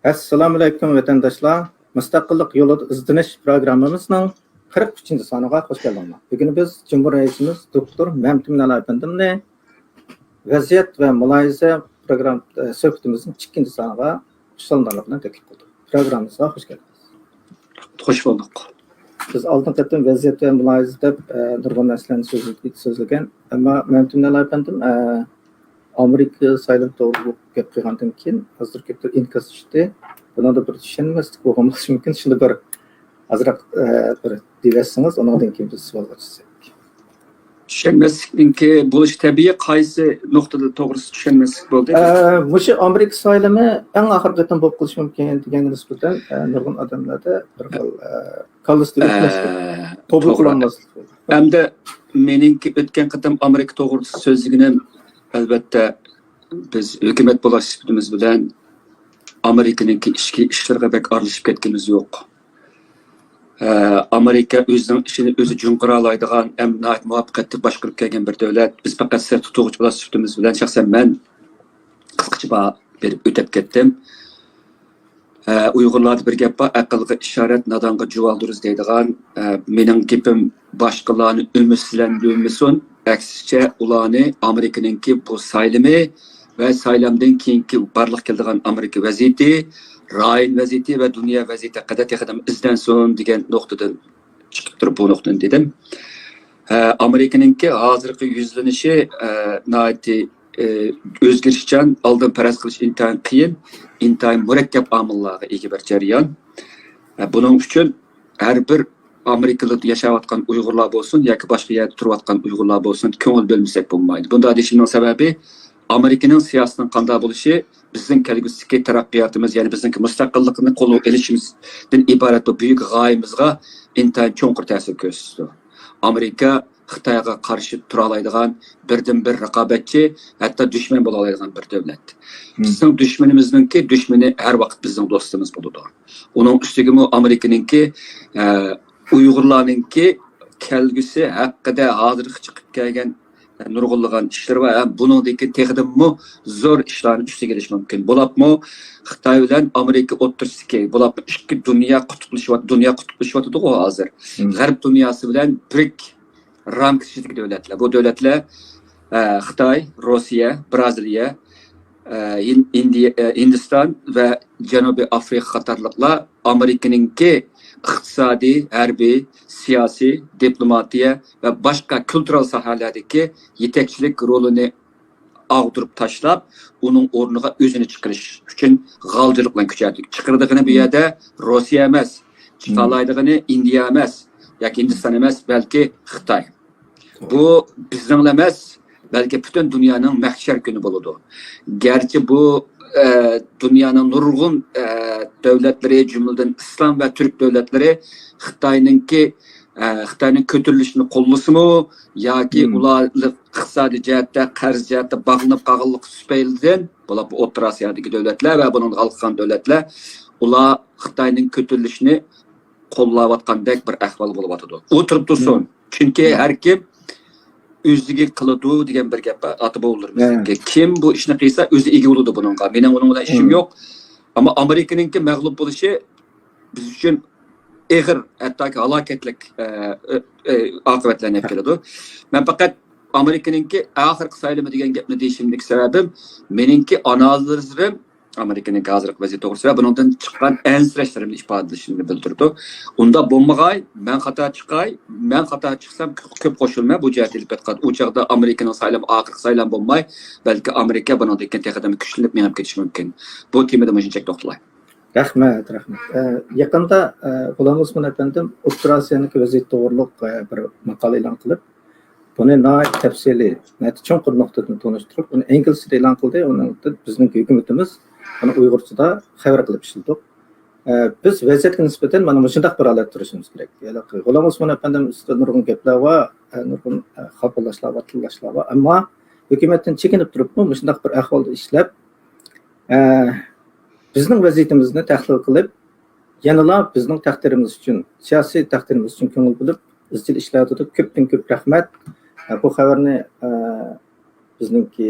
Assalomu alaykum vatandoshlar. Mustaqillik yo'lida izlanish programmamizning 43-soniga xush kelibsizlar. Bugun biz Cumhuriyet Reisimiz Doktor Mamtun Efendimni vaziyat va mulohaza program suhbatimizning 2-soniga xushlanganligini taklif qildik. Programmamizga xush kelibsiz. Xush bulduk. Biz oldin qatam vaziyat va mulohaza deb nurg'un narsalarni so'zlagan, ammo Mamtun Efendim Amerika saylan to'g'riliq gap qilgandan keyin hozir ketib inkas tushdi. Buni da bir tushunmaslik bo'lmoqchi mumkin. Shuni bir azroq bir deyasangiz, undan keyin biz savolga chiqsak. Tushunmaslikninki bo'lish tabiiy, qaysi nuqtada to'g'risi tushunmaslik bo'ldi? O'sha Amerika saylami eng oxirgi qatam bo'lib qolishi mumkin degan nisbatan nurg'un odamlarda bir xil kallaslik to'g'ri qilinmaslik. Hamda meningki o'tgan qatam Amerika to'g'risida so'zligini albatta biz hukumat bo'lish sifatimiz bilan Amerikaning ichki ishlariga bek aralashib ketganimiz yo'q. Amerika o'zining ishini o'zi junqira oladigan, amniyat muvaffaqiyatli boshqarib kelgan bir davlat. Biz faqat sir tutuvchi bo'lish sifatimiz bilan shaxsan men qisqacha berib o'tib ketdim. Uyg'urlarda bir gap bor, aqlga ishorat, nadonga juvaldiriz deydigan. Mening gapim boshqalarni ümidsizlantirmasin. Aksicha ularni Amerikaningki bu saylami va saylamdan keyingi barliq keladigan Amerika vaziyati, rayon vaziyati va dunyo vaziyati haqida texadam izlansin degan nuqtadan chiqib turib bu nuqtani dedim. Amerikaningki hozirgi yuzlanishi o'zgarishchan oldin faraz qilish intayin qiyin, intayin murakkab omillarga ega bir jarayon. Buning uchun har bir Amerikada yaşayotgan Uyg'urlar bo'lsin yoki boshqa yerda turayotgan Uyg'urlar bo'lsin, ko'ngil bo'lmasak bo'lmaydi. Bunda deyishimning sababi Amerikaning siyosatining qanday bo'lishi bizning kelgusidagi taraqqiyotimiz, ya'ni bizning mustaqillikni qo'lga olishimizdan iborat bu buyuk g'oyamizga intayin cho'nqur ta'sir ko'rsatdi. Amerika Xitoyga qarshi tura oladigan birdan-bir raqobatchi, hatto dushman bo'la oladigan bir davlat. Bizning dushmanimizningki dushmani har vaqt bizning do'stimiz bo'ladi. Uning ustiga Amerikaningki Uyg'urlarningki kelgusi haqida hozirgi chiqib kelgan nurg'unlagan ishlar va buningdagi texnimmi zo'r ishlarni ustiga kelish mumkin. Bo'lapmi Xitoy bilan Amerika o'rtasidagi bo'lapmi ikki dunyo qutblashyapti hozir. G'arb dunyosi bilan birik rangdagi davlatlar. Bu davlatlar Xitoy, Rossiya, Braziliya, Hindiston va Janubiy Afrika qatorliqlar Amerikaningki iqtisodiy, harbiy, siyosiy, diplomatiya va boshqa kultural sohalardagi yetakchilik rolini ag'dirib tashlab, uning o'rniga o'zini chiqarish uchun g'aljilik bilan kuchaytirdi. Chiqirdig'ini bu yerda Rossiya emas, chiqalaydig'ini Indiya emas, yoki Hindiston emas, balki Xitoy. Bu bizning emas, balki butun dunyoning mahshar kuni bo'ladi. Garchi bu dünyanın nurg'un davlatlari, jumladan islom va turk davlatlari Xitoyning ko'tarilishini qo'llasimi yoki ularning iqtisodiy jihatda, qarz jihatda bog'lanib qolganlik tufaylidan bular O'rta Osiyodagi davlatlar va buning xalqan davlatlar ular Xitoyning ko'tarilishini qo'llayotgandek bir ahvol bo'lyotdi. O'tirib tursin. Chunki har kim o'ziga qiladi degan bir gap ati bo'ldirmiz. Kim bu ishni qilsa o'zi ega bo'ladi buningga. Mening uning bilan ishim yo'q. Ammo Amerikaningki mag'lub bo'lishi biz uchun eg'ir, hattoki halokatlik oqibatlarni olib keladi. Men faqat Amerikaningki oxirgi saylami degan gapni deyishimning sababim meningki analizlarim Amerikaning hozirgi vaziyati to'g'risida va bundan chiqqan ansirashlarimni ifodalashimni bildirdi. Unda bo'lmag'ay, men xato chiqsam ko'p qo'shilmay bu jihatga diqqat. U chaqda Amerikaning saylami oxirgi saylam bo'lmay, balki Amerika bundan keyin texadam kuchlanib menib ketishi mumkin. Bu temada shunchalik to'xtalay. Rahmat. Yaqinda G'ulom Usmon efendim O'rta Osiyoning vaziyati to'g'riliq bir maqola e'lon qilib, buni nihoyat tafsili, cho'nqur nuqtadan tanishtirib, uni inglizcha e'lon qildi. Uni bizning hukumatimiz buni Uyg'urchada xabar qilib ishlatdik. Biz vaziyatga nisbatan mana shunday bir holat turishimiz kerak. Ya'ni G'ulom Usmon efendim ustidan nurg'un gaplar va nurg'un xabarlashlar va tillashlar va ammo hukumatdan chekinib turibmi, shunday bir ahvolda ishlab bizning vaziyatimizni tahlil qilib, yanada bizning taqdirimiz uchun, siyosiy taqdirimiz uchun ko'ngil bo'lib, izchil ishlayotdi. Ko'pdan ko'p rahmat. Bu xabarni bizningki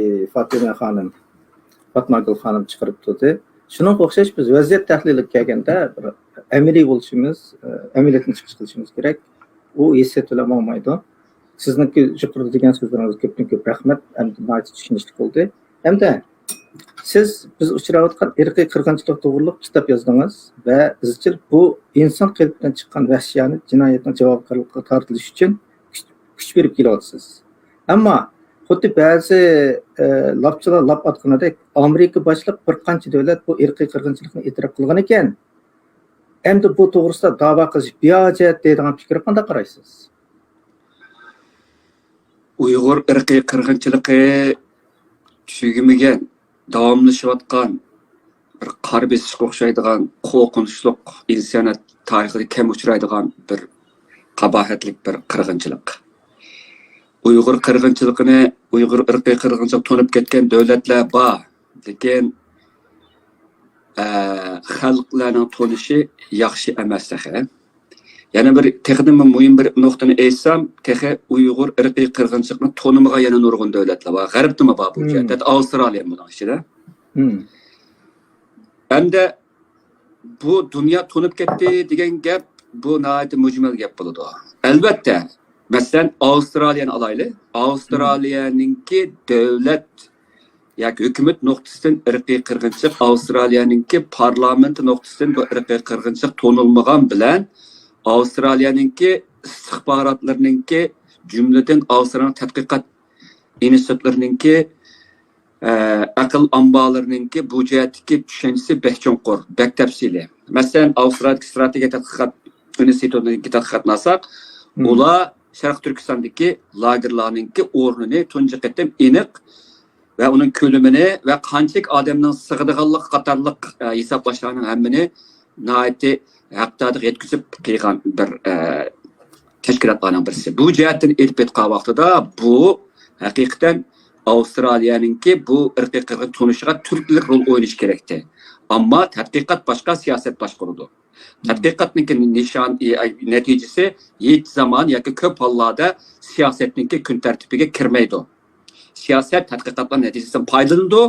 Fatma Gul xonim chiqarib turdi. Shuningga o'xshash biz vaziyat tahlili kelganda bir amaliy bo'lishimiz, amaliyotni chiqish qilishimiz kerak. U hissiyat bilan olmaydi. Sizniki yuqorida degan so'zlaringiz ko'pdan ko'p rahmat. Hamda tushunishli bo'ldi. Hamda siz biz uchrayotgan irqiy qirg'inchilik to'g'riliq kitob yozdingiz va izchil bu inson qalbidan chiqqan vahshiyani jinoyatning javobgarlikka tortilish uchun kuch berib kelyapsiz. Ammo xuddi ba'zi lopchilar lop atganidek Amerika boshliq bir qancha davlat bu irqiy qirg'inchilikni e'tirof qilgan ekan. Endi bu to'g'risida da'vo qilish bejat deydigan fikrga qanday qaraysiz? Uyg'ur irqiy qirg'inchiligi tugamagan, davomlashayotgan bir qor besishga o'xshaydigan qo'rqinchli insoniyat tarixida kam uchraydigan bir qabohatlik bir qirg'inchilik. Uyg'ur qirg'inchiligini, Uyg'ur irqiy qirg'inchilik to'nib ketgan davlatlar bor, lekin xalqlarning to'nishi yaxshi emas taxe. Yana bir texnik muhim bir nuqtani aytsam, texe Uyg'ur irqiy qirg'inchilikni to'nimiga yana nurg'un davlatlar bor. G'arbdimi bor bu jihatda, Avstraliya buning ichida. Endi bu dunyo to'nib ketdi degan gap bu nihoyat mujmal gap bo'ladi. Albatta, masalan Avstraliyani olaylik. Avstraliyaninki davlat yoki hukumat nuqtasidan irqiy qirg'inchilik, Avstraliyaninki parlament nuqtasidan bu irqiy qirg'inchilik to'nilmagan bilan Avstraliyaninki istixbarotlarininki jumladan Avstraliya tadqiqot institutlarininki aql ambalarininki bu jihatdagi tushunchasi behchonqur, bek tafsili. Masalan, Avstraliya strategiya tadqiqot institutininki tadqiqotlasak, ular Sharq Turkistondagi lagerlarninki o'rnini tunji qatam aniq va uning ko'lamini va qanchalik odamning sig'adiganlik qatorliq hisoblashlarning hammini nihoyatda haqdada yetkazib qilgan bir tashkilotlarning birisi. Bu jihatdan elib etgan vaqtida bu haqiqatan Avstraliyaninki bu irqiy qirg'in to'nishiga turklik rol o'ynash kerakdi. Ammo tadqiqot boshqa, siyosat boshqa bo'ladi. Tadqiqotning nishon natijasi hech zamon yoki ko'p hollarda siyosatning kun tartibiga kirmaydi. Siyosat tadqiqotlar natijasidan foydalanadi,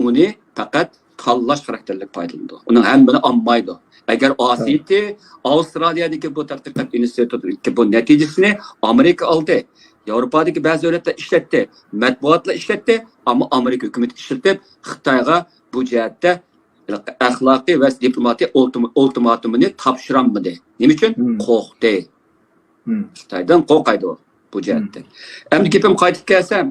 uni faqat tanlash xarakterlik foydalanadi. Uning hammani olmaydi. Agar Osiyati Avstraliyadagi bu tadqiqot institutining bu natijasini Amerika oldi, Yevropadagi ba'zi davlatlar ishlatdi, matbuotlar ishlatdi, ammo Amerika hukumati ishlatib Xitoyga bu jihatda axloqiy va diplomatiya ultimatumini topshiramadi. Nima uchun? Qo'rqdi. Xitoydan qo'rqaydi bu jihatda. Endi gapim qaytib kelsam,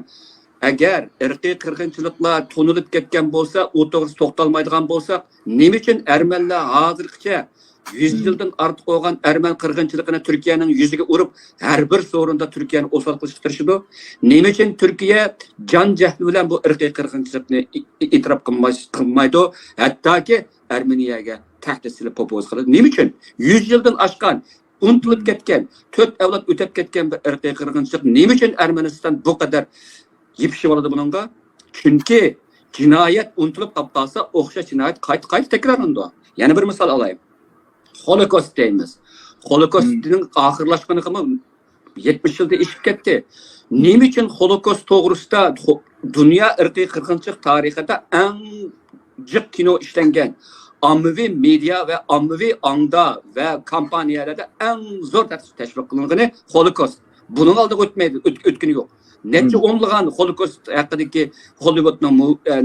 agar irqiy qirg'inchiliklar to'nilib ketgan bo'lsa, u to'g'risida to'xtalmaydigan bo'lsak, nima uchun armanlar hozirgacha 100 yildan ortiq bo'lgan arman qirg'inchiligini Turkiyaning yuziga urib, har bir so'rinda Turkiyani osal qilishga tirishdi? Nima uchun Turkiya jon jahli bilan bu irqiy qirg'inchilikni e'tirof qilmaydi? Hattoki Armeniyaga tahdid silib propoz qiladi. Nima uchun 100 yildan oshgan unutilib ketgan, 4 avlod o'tib ketgan bir irqiy qirg'inchilik nima uchun Armaniston bu qadar yipishib oladi bunga? Chunki jinoyat unutilib qolsa, o'xshash jinoyat qayta takrorlanadi. Yana bir misol olayım. Holocaust deymiz. Holocaustning oxirlashganiga 70 yilda ishib ketdi. Nima uchun Holocaust to'g'risida dunyo irqiy qirg'inchilik tarixida eng jiq kino ishlangan, ommaviy media va ommaviy ongda va kompaniyalarda eng zo'r tashviq qilingani Holocaust. Buning oldiga o'tgani yo'q. Necha o'nlagan Holocaust haqidagi Hollywoodning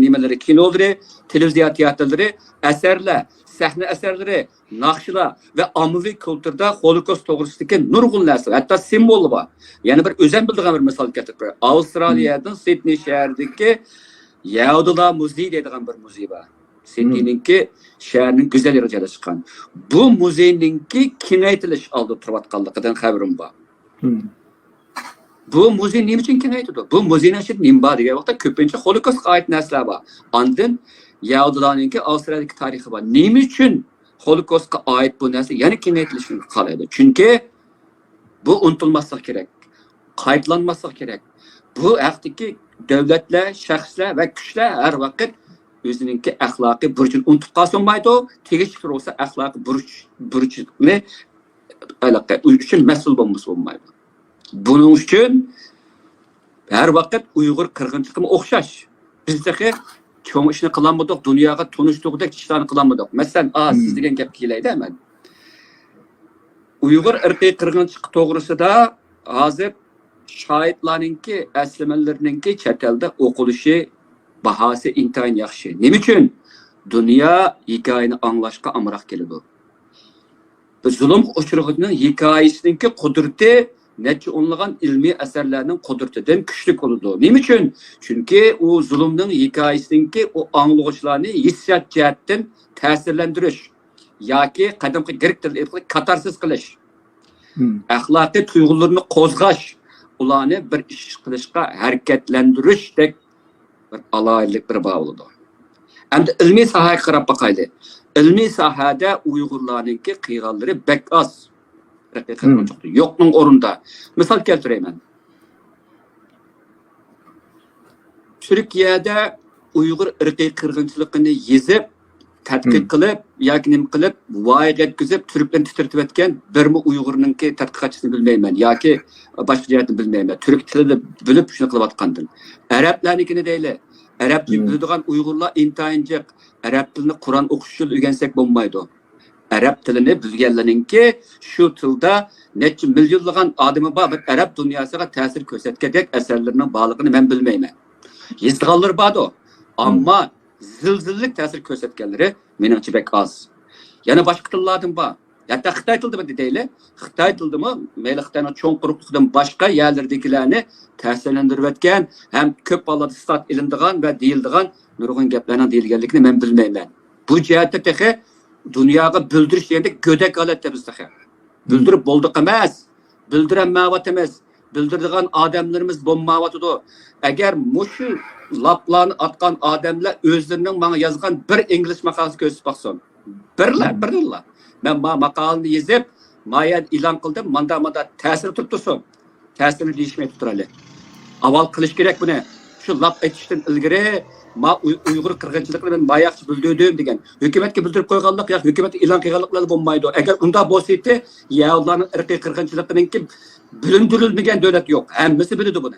nimalari, kinolari, televiziya teatrlari, asarlar, sahna asarlari, naqshlar va ommaviy kulturda Holocaust to'g'risidagi nurg'un narsa, hatto simbol bor. Yana bir o'zim bildigan bir misol keltirib, Avstraliyaning Sidney shahridagi Yahudilar muzeyi deydigan bir muzey bor. Sidneyninki shaharning go'zal yerida joylashgan. Bu muzeyninki kengaytirish oldida turayotganligidan xabarim bor. Bu muzey nima uchun kengaytirdi? Bu muzeyning ichida nima bor degan vaqtda ko'pincha Holocaustga oid narsalar bor. Ondan Yahudilarninki Avstraliyadagi tarixi bor. Nima uchun Holocaustga oid bu narsa yana kengaytirilishini qalaydi? Chunki bu unutilmaslik kerak, qaytlanmaslik kerak. Bu haqdagi davlatlar, shaxslar va kuchlar har vaqt o'zininki axloqiy burchini unutib qolmaydi. Tegishli bo'lsa axloqiy burchni uchun mas'ul bo'lmaydi. Buning uchun har vaqt Uyg'ur qirg'inchiligiga o'xshash. Bizdagi cho'ng ishni qilolmadik, dunyoga tunishtirdik ishlarni qilolmadik. Masalan, siz degan gapga kelaydi hemen. Uyg'ur irqiy qirg'inchilik to'g'risida hozir shohidlarninki, aslimalarninki chet elda o'qilishi bahası intayin yaxshi. Nima uchun? Dünya hikoyani anglashga amroq keladi. Zulm uchrug'ining hikoyasininki qudrati necha o'nlagan ilmiy asarlarning qudratidan kuchli bo'ladi. Nima uchun? Chunki u zulmning hikoyasininki u anglag'uchilarni hissiyot jihatdan ta'sirlantirish yoki qadimgi grek tilida katarsis qilish, axloqiy tuyg'ularni qo'zg'ash, ularni bir ish qilishga harakatlantirishdek bir alaylik bir bo'ladi. Endi ilmiy sohaga qarab boqaylik. Ilmiy sohada Uyg'urlarninki qiyğanlari bek az. Yo'qning o'rinda. Misol keltirayman. Turkiyada Uyg'ur irqiy qirg'inchiligini yezib, tadqiq qilib, yoki nim qilib, voyaga yetkazib, turklarni titirtib etgan birmi Uyg'urninki tadqiqotchisini bilmayman, yoki boshqa jihatni bilmayman. Turk tilida bilib shuni qilayotgandim. Arablarnikini deyli. Arab tilini biladigan Uyg'urlar intayin Arab tilini Qur'on o'qishni o'rgansak bo'lmaydi. Arab tilini bilganlarninki shu tilda necha millionlagan odami bor, bir arab dunyosiga ta'sir ko'rsatgandek asarlarning borligini men bilmayman. Yezganlar bordi, ammo zilzillik ta'sir ko'rsatganlari meningcha bek oz. Yana boshqa tillardan bor. Hatta Xitoy tilida deyli, Xitoy tilidami, mayli Xitoyning cho'ng quruqligidan boshqa yerlardagilarni ta'sirlantirib o'tgan, ham ko'p hollarda istat ilindigan va deyildigan nurg'un gaplarning deyilganligini men bilmayman. Bu jihatda tehi dunyoga bildirish deganda go'dak holatda biz tehi. Bildirib bo'ldi emas, bildiranmayot emas, bildiradigan odamlarimiz bo'lmayotdi. Agar mushu laplarni atgan odamlar o'zlarining menga yozgan bir ingliz maqolasi ko'rsatib baqsin. Birlar. Ben makalını yazıp, maya ilan kıldım, manda tesir tuttursun. Tesirini değişmeye tuturali. Aval kılış gerek bu ne? Şu laf etişten ilgiri, Uygur kırgınçılıkla ben mayakçı bildirdim degen. Hükümetke bildirip koyganlık, ya hükümet ilan kıyganlıkları bulmaydı. Eğer onda bosiyeti, ya onların ırkı kırgınçılıklarının ki bölündürülmeyen devlet yok. Hemmisi bildi bunu.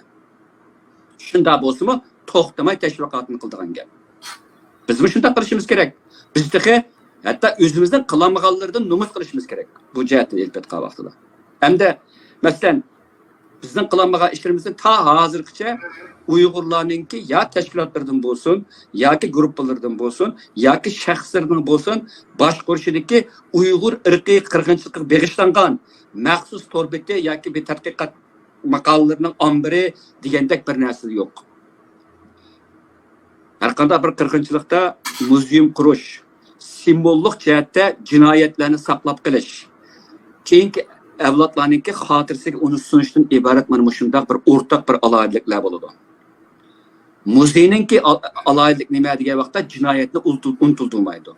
Şunda bolsa mı, toxtamay teşvikatını kıldırgan gel. Biz mi şunda kılışımız gerek? Bizdeki hatta özümüzden kılanmağalardan numuz kılışımız gerek. Bu cihetle elbet kavaqtıda. Hem de mesela bizden kılanmağa işlerimizden ta hazırlıkça Uygurlarınki ya teşkilatlardan bolsun, ya ki gruplardan bolsun, ya ki şahslardan bolsun, başkurşudaki Uygur ırkı kırgınçılıkı bağışlangan məxsus torbeti ya ki bir tədqiqat maqalalarının ambiri degендek bir narsa yok. Her qanday bir kırgınçılıkta muzeum kuruş, simbollik jihatda jinoyatlarni saqlab qilish, keyingi avlodlarninki xotirasiga uni sunishdan iborat mana shunday bir o'rtaq bir aloyidliklar bo'ladi. Muzeyninki aloyidlik nima degan vaqtda jinoyatni unutilmaydi.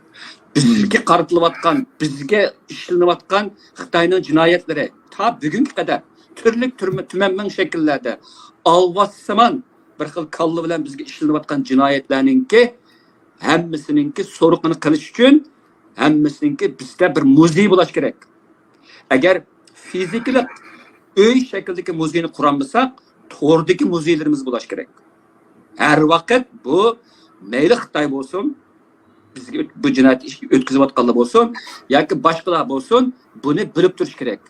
Bizga qaratilayotgan, bizga ishlanayotgan Xitoyning jinoyatlari ta bugunga qadar turli tumanman shakllarda alvassimon bir xil kallı bilan bizga ishlanayotgan jinoyatlarninki hammasininki so'riqini qilish uchun hammasininki bizda bir muzey bo'lish kerak. Agar fiziklik uy shaklidagi muzeyni qurolmasak, to'rdagi muzeylarimiz bo'lish kerak. Har vaqt bu mayli Xitoy bo'lsin, bizga bu jinoyat ish o'tkazayotganlar bo'lsin, yoki boshqalar bo'lsin, buni bilib turish kerak.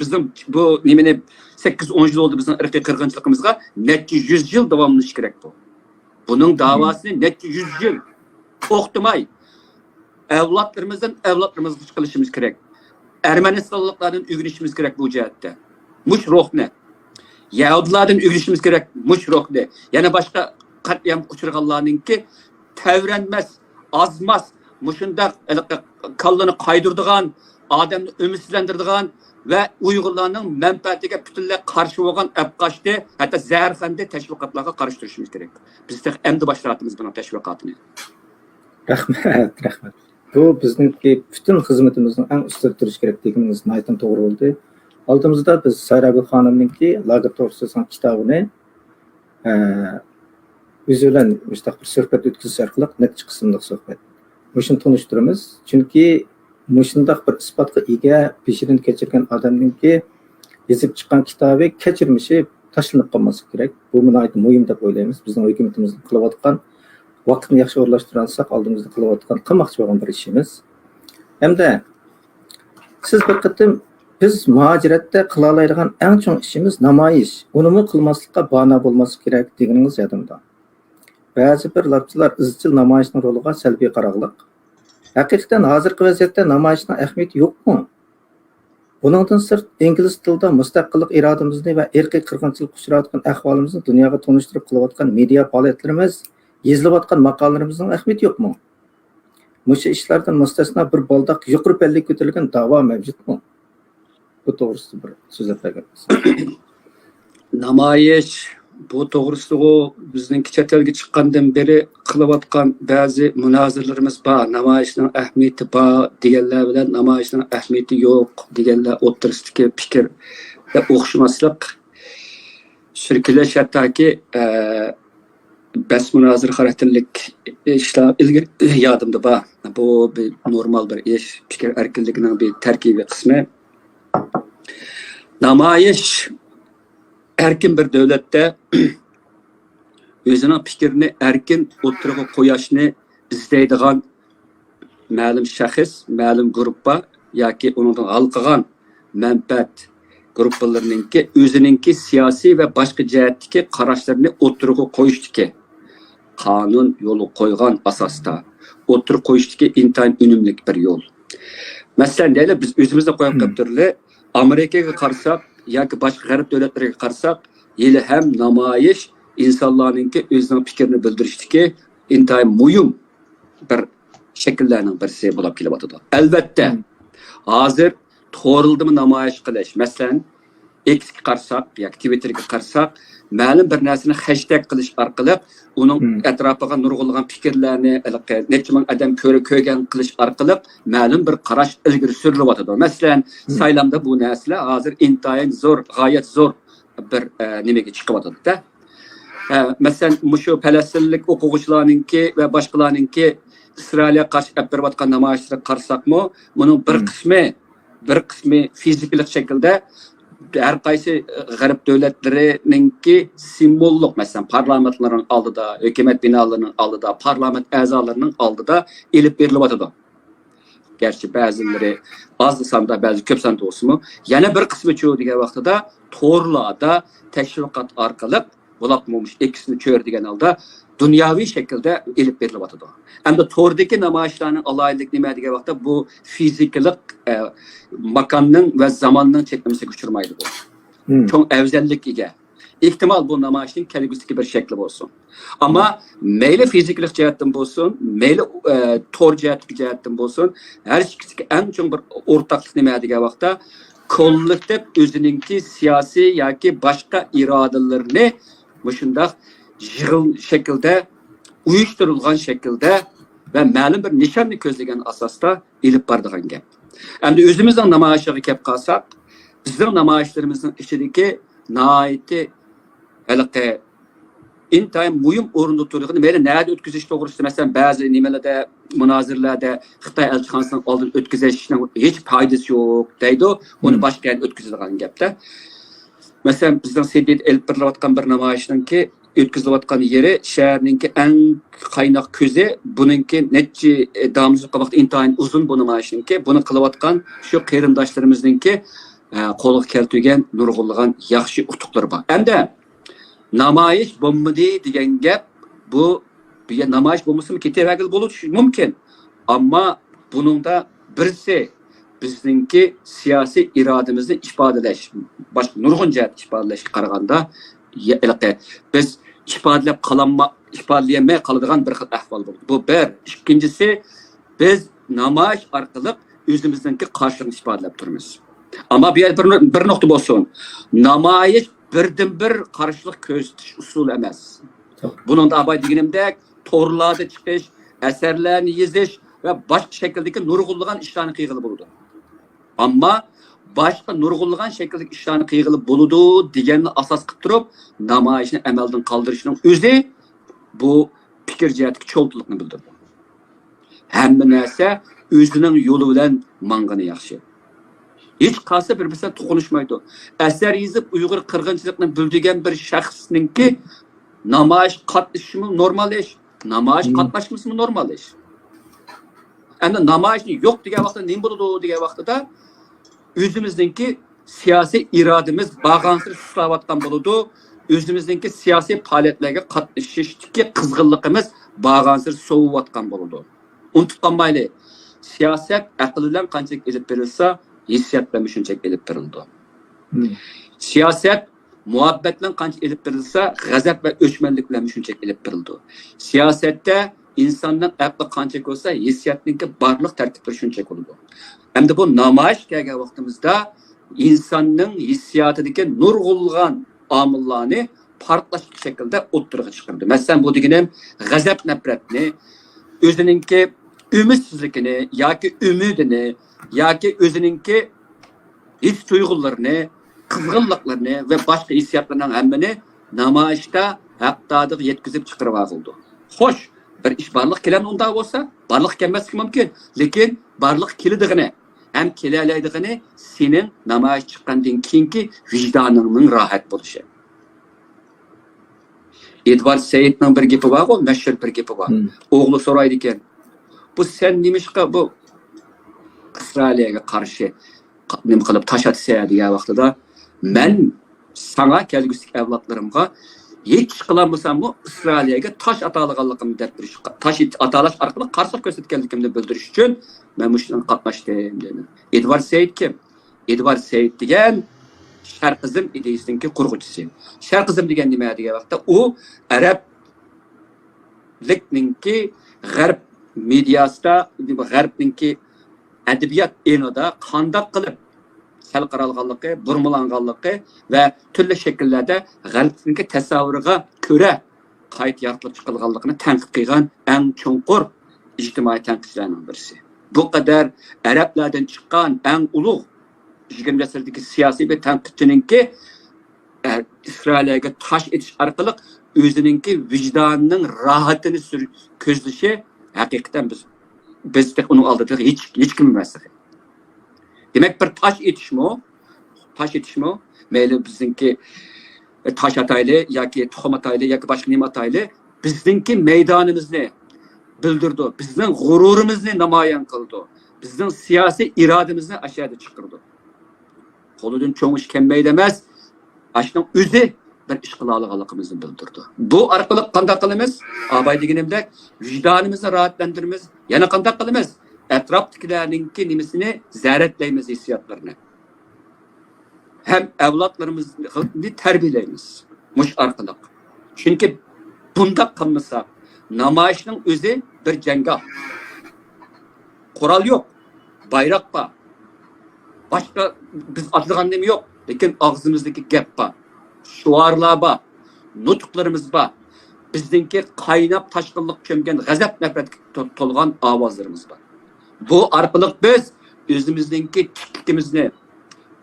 Bizim bu nimeni 8-10 yıl oldu bizim irqiy qirg'inchiligimizga necha 100 yıl davomlanishi kerak bu. Bunun davasını necha 100 yıl to'xtamay avlodlarimizga qilishimiz kerak. Ermenistonliklardan o'rganishimiz kerak bu jihatda. Mush ruhni. Yahudilardan o'rganishimiz kerak mush ruhni. Yana boshqa qat'iyam uchirganlarninki tavranmas, azmas, mushundaq kallani qaydirdigan, odamni ümidsizlantirdigan ve Uygurlarning menfaatiga butunlay qarshi bo'lgan abqashdi, hatto zaharxanda tashviqotlarga qarshi turishimiz kerak. Biz endi boshlatamiz buni tashviqotini. Rahmat. Bu bizningki bütün xizmatimizning eng ustida turish kerak deganimiz aytgan to'g'ri bo'ldi. Oldimizda biz Sayrabi xonimningki lager to'g'risida kitobini o'zi bilan mustaq bir suhbat o'tkazish orqali necha qismliq suhbat. Shuni tanishtiramiz. Chunki mushundaq bir isbotga ega peshirin kechirgan odamninki yozib chiqqan kitobi kechirmishi tashlanib qolmasi kerak. Bu nihoyat muhim deb o'ylaymiz. Bizning hukumatimiz qilayotgan vaqtni yaxshi o'rlashtirib olsak, oldimizda qilayotgan qilmoqchi bo'lgan bir ishimiz. Hamda siz bir qatim biz muhojiratda qila oladigan eng chong ishimiz namoyish. Uni qilmaslikqa bahona bo'lmasi kerak deganingiz yodimda. Ba'zi bir labchilar izchil namoyishning roliga salbiy qarag'liq. Haqiqatan hozirgi vaziyatda namoyishning ahamiyati yo'qmi? Buningdan sirt ingliz tilida mustaqillik irodamizni va irqiy qirg'inchilik uchrayotgan ahvolimizni dunyoga tunishtirib qilayotgan media faoliyatlarimiz, yezilayotgan maqolalarimizning ahamiyati yo'qmi? Mushu ishlardan mustasno bir boldoq yuqori pallik ko'tarilgan da'vo mavjudmi? Bu to'g'risida bir so'zlab bergansiz. Namoyish bu to'g'risida bizning chet elga chiqqandan beri qilayotgan ba'zi munozirlarimiz bor. Namoyishning ahamiyati bor deganlar bilan namoyishning ahamiyati yo'q deganlar o'rtasidagi fikr o'xshamaslik shirkilash hattoki bas munozir xarakterlik ishlar ilgari yodimda bor. Bu bir normal bir ish, fikr erkinligining bir tarkibiy qismi. Namoyish erkin bir davlatda o'zining fikrini erkin o'tirg'i qo'yishni izlaydigan ma'lum shaxs, ma'lum guruhga yoki uningdan halqagan manfaat guruhlarininki o'zininki siyosiy va boshqa jihatdagi qarashlarini o'tirg'i qo'yishdiki qonun yo'li qo'ygan asosda o'tirib qo'yishdiki intayin unumli bir yo'l. Masalan, deylik biz o'zimizda qo'yib qolibdirli Amerikaga qarasak yoki boshqa g'arb davlatlariga qarasak, yili ham namoyish insonlarninki o'zining fikrini bildirishdiki intayin muhim bir shakllarning birisi bo'lib kelyapti. Albatta, hozir to'g'rildimi namoyish qilish, masalan, X'ga qarasak yoki Twitterga qarasak, ma'lum bir narsani hashtag qilish orqali uning atrofiga nurg'ulg'an fikrlarni necha ming odam ko'rgan qilish orqali ma'lum bir qarash ilgari surilyapti. Masalan, saylamda bu narsalar hozir intayin zo'r, g'oyat zo'r bir nimaga chiqyapti-da. Masalan, shu falastinlik o'quvchilarninki va boshqalarninki Isroilga qarshi olib berayotgan namoyishlarga qarasakmi, buning bir qismi fizikalik shaklda her qaysi g'arb davlatlarininki simbollik, masalan, parlamentlarning oldida, hukumat binolarining oldida, parlament a'zolarining oldida elib berilyapti. Gerçi ba'zilari az sonda, ba'zi ko'p sonda bo'lsa-mu, yana bir qismi chu degan vaqtida to'g'rilarda tashviqot orqali bo'laqmo'mish ikkisini cho'r degan holda dunyoviy shaklda elib berilyapti. Hamda to'g'ridagi namoyishlarning alaylik nima degan vaqtda bu fizikalik makonning va zamonning cheklamasiga uchirmaydi bu. Cho'ng afzallik ega. Ehtimol bu namoyishning kelgusidagi bir shakli bo'lsin. Ammo mayli fizikalik jihatdan bo'lsin, mayli to'r jihatdan bo'lsin, har ikkisiga eng cho'ng bir o'rtaqlik nima degan vaqtda kollektiv o'zininki siyosiy yoki boshqa irodalarini shundoq yig'il shaklda, uyushtirilgan shaklda va ma'lum bir nishonni ko'zlagan asosda elib boradigan gap. Endi o'zimizning namoyishiga kelib qolsak, bizning namoyishlarimizning ichidagi nihoyatda haliqi intayin muhim o'rinda turadigan meni nada o'tkazish to'g'risida masalan ba'zi nimalarda munozirlarda Xitoy elchixonasining oldin o'tkazishning hech foydasi yo'q deydi, uni boshqa yerga o'tkazilgan gapda. Masalan, bizning Sidneyda elib berilayotgan bir namoyishninki o'tkazilayotgan yeri shaharninki eng qaynoq ko'zi, buningki necha damizlik vaqt intayin uzun bu namoyishninki, buni qilayotgan shu qarindoshlarimizninki qo'lga keltirgan nurg'ulg'an yaxshi utuqlar bor. Endi namoyish bo'lmadi degan gap bu namoyish bo'lmasa ketavergil bo'lishi mumkin. Ammo buningda birisi bizningki siyosiy irodamizni ifodalash, boshqa nurg'un jihat ifodalashga qaraganda biz ifodalayolmay qoladigan bir xil ahvol bo'ldi. Bu bir. Ikkinchisi, biz namoyish orqali o'zimizningki qarshiligini ifodalab turamiz. Ammo bu yer bir nuqta bo'lsin. Namoyish birdan bir qarshilik ko'rsatish usuli emas. Buningda abay deganimdek to'g'rilarda chiqish, asarlarni yozish va boshqa shakldagi nurg'ulg'an ishlarni qilg'ili bo'ladi. Ammo boshqa nurg'ulg'an shakldagi ishlarni qilg'ili bo'ladi deganni asos qilib turib, namoyishni amaldan qoldirishning o'zi bu fikr jihatdagi cho'ltilikni bildirdi. Hamma narsa o'zining yo'li bilan mangani yaxshi. Hech qaysi bir-biriga to'qinishmaydi. Asar yozib Uyg'ur qirg'inchilikni bildirgan bir shaxsninki namoyish qatnashishi normal ish. Namoyish qatnashmasi normal ish. Endi namoyishni yo'q degan vaqtda nima bo'ladi degan vaqtida o'zimizningki siyosiy irodamiz bag'ansir suslayotgan bo'ladi. O'zimizningki siyosiy faoliyatlarga qatnashishdagi qizg'inligimiz bag'ansir soviyotgan bo'ladi. Unutib qolmaylik. Siyosat aql bilan qanchalik elib berilsa, hissiyot bilan shunchalik elib berildi. Siyosat muhabbat bilan qancha elib berilsa, g'azab va o'chmanlik bilan shunchalik elib berildi. Siyosatda insonning aqli qancha bo'lsa, hissiyotningki barliq tartiblari shunchalik bo'ladi. Endi bu namoyish kelgan vaqtimizda insonning hissiyotidagi nurg'ulg'an omillarni farqlash shaklda o'ttirg'i chiqardi. Masalan, bu deganim g'azab nafratni, o'ziningki ümidsizlikini yoki umidini yoki o'ziningki his tuyg'ularini, qizg'inliklarini va boshqa hissiyotlarning hammani namoyishda haqdodiga yetkazib chiqarib oldi. Xo'sh, bir ish barliq kelan unda bo'lsa, barliq kelmasligi mumkin, lekin barliq kelidigini ham kelalaydigini sening namoyish chiqqandan keyingi vijdoningning rohat bo'lishi. Edvard Saidning bir gapi bor, mashhur bir gapi bor. O'g'li so'raydi ekan, bu sen nimishqa bu Israiliyaga qarshi nima qilib tash atsa degan vaqtida men sana kelgusi avlodlarimga hech qilmasam bu Israiliyaga tash atalaganligimni deb berish, tash atalash orqali qarshilik ko'rsatganligimni bildirish uchun men shundan qatnashdim dedi. Edvard Said kim? Edvard Said degan Sharqizm ideyasining qurg'uvchisi. Sharqizm degan nima degan vaqtda u arablikningki g'arb mediasida, g'arbningki adabiyot enida qandoq qilib sal qaralganligi, burmalanganligi va turli shakllarda g'arbningki tasavvuriga ko'ra qayt yoritilib chiqilganligini tanqid qilgan eng cho'nqur ijtimoiy tanqidchilarning birisi. Bu qadar arablardan chiqqan eng ulug' 20 asrdagi siyosiy bir tanqidchininki Israiliyaga tash etish orqali o'zininki vijdonining rohatini ko'zlashi haqiqatan bizda uning oldida hech kim emas. Demak bir tash etishmi, mayli bizningki tash atayli yoki tuxum atayli yoki boshqa nima atayli, bizningki maydonimizni bildirdi, bizning g'ururimizni namoyon qildi, bizning siyosiy irodamizni ashada chiqardi. Qo'lidan cho'ng ish kelmaydi emas, ashning o'zi bir ish qila olganligimizni bildirdi. Bu orqali qanday qilamiz? Abay deganimdek vijdonimizni rohatlantiramiz. Yana qanday qilamiz? Atrofdagilarningki nimasini zaratlaymiz hissiyotlarini. Hem avlodlarimizni tarbiyalaymiz. Mush orqali. Chunki bunda qilmasa, namoyishning o'zi bir janggoh. Qurol yo'q, bayroq bor. Başka biz atlagan nemi yok. Lekin ağzımızdaki gap var. Şuarlar var. Nutuklarımız var. Bizdeki kaynap taşkınlık çömgen gazap nefret tolgan avazlarımız var. Bu arkalık biz özümüzdeki tiklikimizni,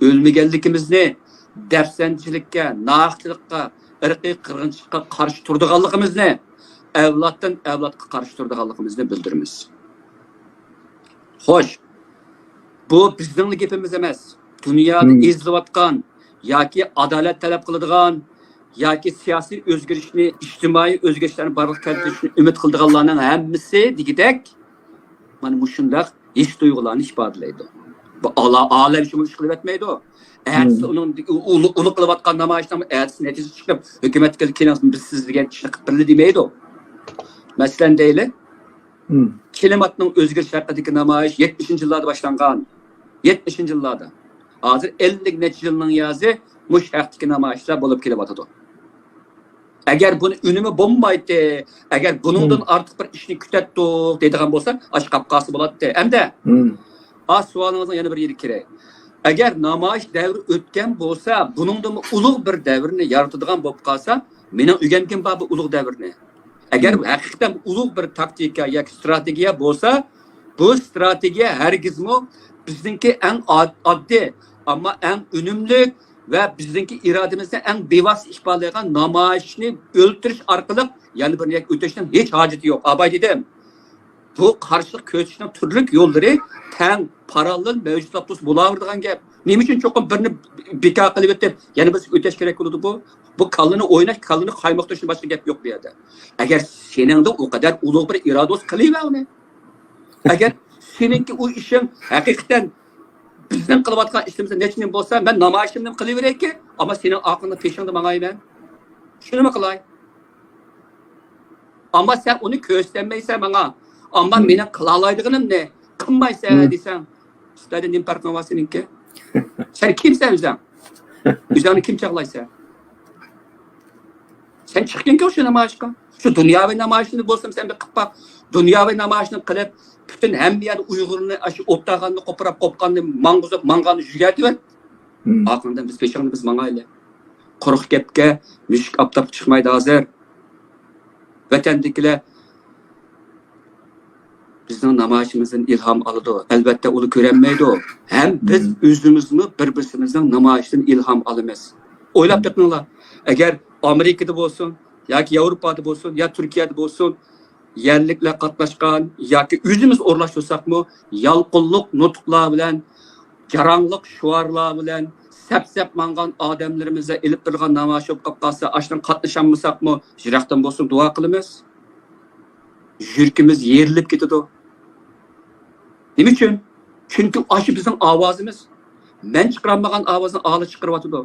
ölmegenlikimizni, dersençilikке, nağıkçılıkka, ırkı kırgınçılıkka karşı turduğanlığımızı, evlattan evlatga karşı turduğanlığımızı bildirimiz. Hoş. Bu bizning gapimiz emas. Dunyoda izlayotgan yoki adolat talab qiladigan yoki siyosiy o'zgarishni, ijtimoiy o'zgarishlarni barliq keltirishni umid qiladiganlarning hammasi degidek mana shunday his tuyg'ularni ifodalaydi. Bu olam shuni ish qilib etmaydi. Ertasi uning uni qilayotgan namoyishdan ertasi natija chiqib hukumatga kelamiz biz siz degan ishni qilib birli demaydi. Masalan deylik, klimatning o'zgarishi haqidagi namoyish 70-yillarda boshlangan. 70-yillarda. Hozir 50 necha yilning yozi mush haqdagi namoyishlar bo'lib kelyapti. Agar buni unumi bo'lmaydi, agar buningdan ortiq bir ishni kutatdi deydigan bo'lsa, ochiq qapqasi bo'ladi. Hamda savolingizga yana bir yer kerak. Agar namoyish davri o'tgan bo'lsa, buningdan ulug' bir davrni yaratadigan bo'lib qolsa, mening o'rgangan bu ulug' davrni. Agar haqiqatan ulug' bir taktika yoki strategiya bo'lsa, bu strategiya hargizmi bizdeki en addi ama en önümlü ve bizdeki irademizde en bevas ifadeleyen namayişini öldürüş arkalık yani bir öteşten hiç haceti yok. Abay dedim. Bu karşılık köşkünün türlük yolları ten paralel mevcut bulağırdıgan gap. Neyim için çok birini beka kılıp yani biz öteş gerek oldu bu. Bu kallını oynaş, kallını kaymoqtashdan boshqa gap yo'q bu yerda. Agar seningda o qadar ulug' bir iroda qilib uni. Agar seninki u ishing haqiqatan bizning qilayotgan ishimiz nechnin bo'lsa, men namoyishimni qilaverayki, ammo sening aqlingda peshingda mangayman. Shuni nima qilay? Ammo sen uni ko'rsamaysan menga. Ammo meni qila oladiganim ne? Qilmaysan desang, sizlarga nim farqi bor seninki? Sen kimsan o'zing? O'zingni kim chaqlaysan? Sen chiqding-ku shu namoyishga. Shu dunyoviy namoyishni bo'lsam sen bir qilib baq. Dunyoviy namoyishni qilib, bütün hamma yerda Uyg'urni shu o'ptag'anni qo'pirab qo'pqanni mang'uzib mang'anni jugatib. Aqldan biz peshingni biz mang'ayli. Quruq gapga mushuk optab chiqmaydi hozir. Vatandakilar bizning namoyishimizdan ilhom oladi. Albatta uni ko'ranmaydi. Ham biz o'zimizni bir-birimizning namoyishdan ilhom olamiz. O'ylab chiqinglar. Agar Amerikada bo'lsin, yoki Yevropada bo'lsin, yo Turkiyada bo'lsin, yerliklar qatnashgan yoki o'zimiz o'rlashtirsakmi, yalqinliq nutqlar bilan, jarangliq shuarlar bilan sap-sap mangan odamlarimizga ilib turgan namoyish bo'lib qolsa, ashdan qatnashammasakmi, jiroqdan bo'lsin duo qilamiz. Yurkimiz yerilib ketadi. Nima uchun? Chunki aşı bizning ovozimiz. Men chiqarmagan ovozni ola chiqaryotdi.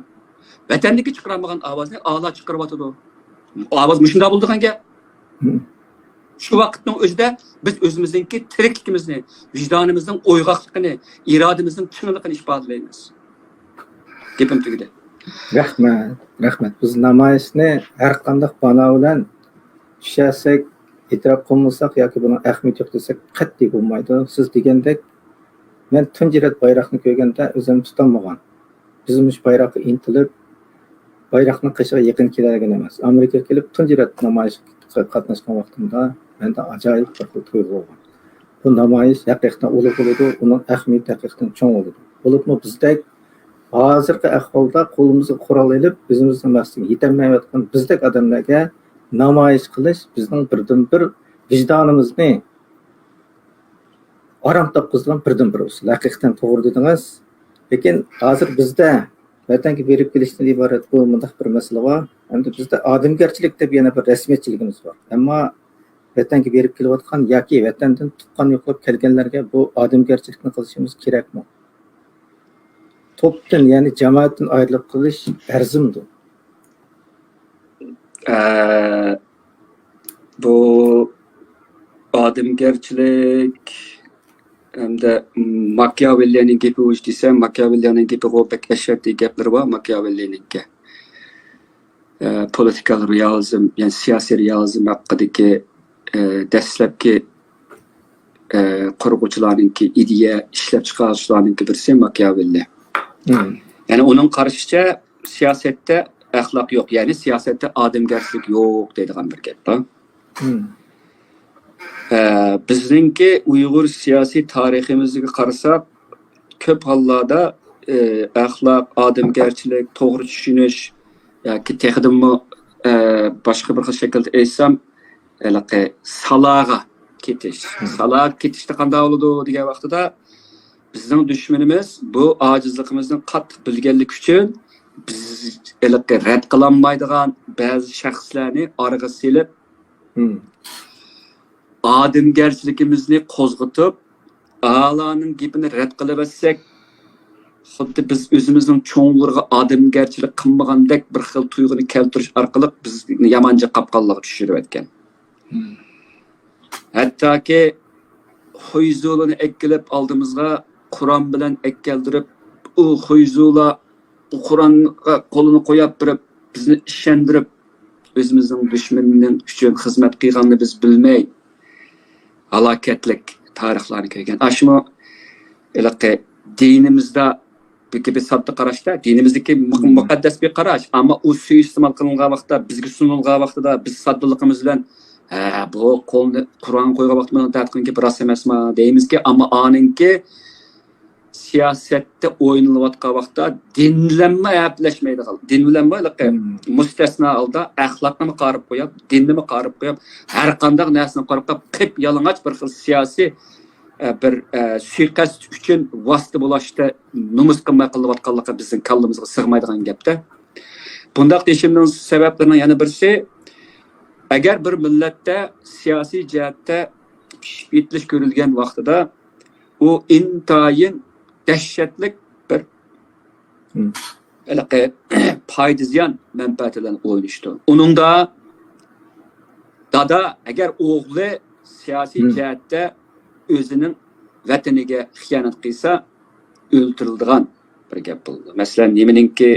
Vatandagi chiqarmagan ovozni ola chiqaryotdi. Ovoz shunday bo'lgan gap. Shu vaqtning o'zida biz o'zimizningki tirikligimizni, vijdonimizning o'yg'oqligini, irodamizning chinligini ifodalaymiz. Gapim tugadi. Rahmat. Biz namoyishni har qanday bano bilan tushasak, e'tirof qilmasak yoki buni ahamiyat yo'q desak qat'iy bo'lmaydi. Siz degandek, men tunji ret bayroqni ko'rganda o'zim tutolmagan. Bizimiz bayroqqa intilib, bayroqni qishiga yaqin keladigan emas. Amerikaga kelib tunji ret namoyishga qatnashgan vaqtimda menda ajoyib bir tuyg'u bo'lgan. Bu namoyish haqiqatan ulug' bo'ladi, uning ahamiyati haqiqatan cho'ng bo'ladi. Bo'libmi bizdek hozirgi ahvolda qo'limizga qurol olib, o'zimizning maqsadga yetolmayotgan bizdek odamlarga namoyish qilish bizning birdan-bir vijdonimizni aram topqizgan birdan-bir usul. Haqiqatan to'g'ri dedingiz. Lekin hozir bizda vatanga berib kelishdan iborat bu mundaq bir masala bor. Endi bizda odamgarchilik deb yana bir rasmiyatchiligimiz bor. Ammo vatanga berib kelayotgan yoki vatandan tuqqan yo'qlab kelganlarga bu odamgarchilikni qilishimiz kerakmi? Topdan, ya'ni jamoatdan ayrilib qilish arzimdir. Bu odamgarchilik hamda Machiavellining gapi o'zi desam, Machiavellining gapi pek ashaddiy gaplar bor Machiavelliningga. Political realism, ya'ni siyosiy realizm haqidagi dastlabki qurg'uvchilarningki ideya ishlab chiqaruvchilarningki birisi Machiavelli. Yani onun qarashicha siyosatda axloq yo'q, ya'ni siyosatda odamgarchilik yo'q deydigan bir gap bor. Bizningki Uyg'ur siyosiy tariximizga qarasak, ko'p hollarda axloq, odamgarchilik, to'g'ri tushunish yoki texnimmi boshqa bir xil shaklda aytsam, salaga ketish. Salaga ketishda qanday bo'ladi degan vaqtida bizning dushmanimiz bu ojizligimizni qattiq bilganlik uchun biz rad qilinmaydigan ba'zi shaxslarni oraga selib odamgarchiligimizni qo'zg'atib, Allohning gapini rad qilaversak, xuddi biz o'zimizning cho'nglarga odamgarchilik qilmagandek bir xil tuyg'uni keltirish orqali bizni yomoncha qapqonlarga tushirib o'tgan. Hattoki Xo'yzulani ekkilib oldimizga Qur'on bilan ekkeldirib, u Xo'yzula Qur'onga qo'lini qo'yib turib, bizni ishontirib, o'zimizning dushmanning uchun xizmat qilganini biz bilmay, halokatlik tarixlarni ko'rgan. Ashmo dinimizda bir sodda qarashda, dinimizdagi muqaddas bir qarash, ammo u suiiste'mol qilingan vaqtda, bizga sunilgan vaqtida biz soddaligimiz bilan bu qo'lni Qur'on qo'ygan vaqtda tadqiqotga bir emasmi deymizki, ammo aninki siyosatda o'ynalayotgan vaqtda dinlanma aplashmaydi qol. Dinlanma mustasno holda axloqni qarib qo'yib, dinni qarib qo'yib, har qanday narsani qarib qo'yib, qip yalang'och bir xil siyosiy bir suiqasd uchun vosita bo'lishda nomus qilmay qilayotganligi bizning kallamizga sig'maydigan gapda. Bundaq deyishimning sabablarining yana birisi, agar bir millatda siyosiy jihatda pishib yetilish ko'rilgan vaqtida u intayin dahshatli bir foyda ziyon manfaati bilan o'ynashdi. Uningda dada agar o'g'li siyosiy jihatda o'zining vataniga xiyonat qilsa, o'ldiriladigan bir gap bo'ldi. Masalan, nimaninki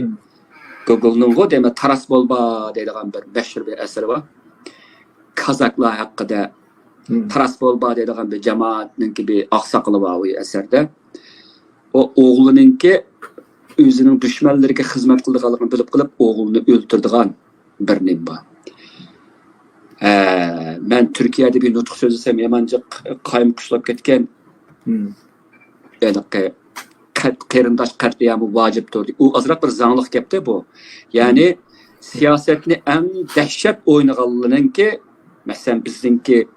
Google'ning dema taras bo'lba deydigan bir mashhur bir asari bor. Kazaklar haqida taras bo'lba deydigan bir jamoatninki bir oqsoqoli bor bu asarda. O o'g'lininki o'zining dushmanlariga xizmat qilganligini bilib qilib o'g'lini o'ldirdigan bir nim bor. Ben Türkiye'de bir nutq sözlesem yamanca qayım qushlab ketgan. Yani qarindosh qatliamı vacip turdi. U azroq bir zanglik gapda bu. Yani siyasetni en dahshat o'ynaganliginki, masalan bizningki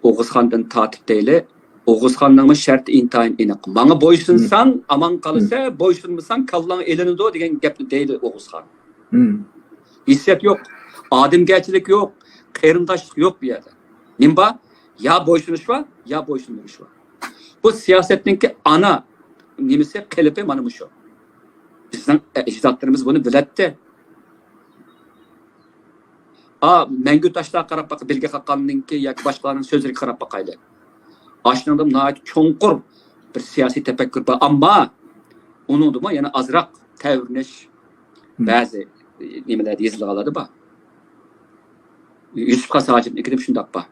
Oğuzxondan tatib deyli. Oğuzxonning sharti intayin aniq. Manga bo'ysunsan, aman qalsa, bo'ysunmasan kallang elinido degan gapni deydi Oğuzxon. Hissiyat yok, ademgerçilik yok, qarindoshlik yok bu yerda. Nimba? Ya bo'ysunish var, ya bo'ysunmash var. Bu siyasetninki ana nimasi qilipi mana shu. Bizning ijodlarimiz buni biladdi. Mangu toshlar qarab baqib bilga qaqqanninki yoki boshqalarning so'zlariga qarab baqayli. Aşnandım nəhayət çonqur bir siyasi tefekkür var. Amma onun da yana azraq təvriniş bəzi nimələrdə yazılğaları var. Yusuf Xasacib'nin ikide şundaq var.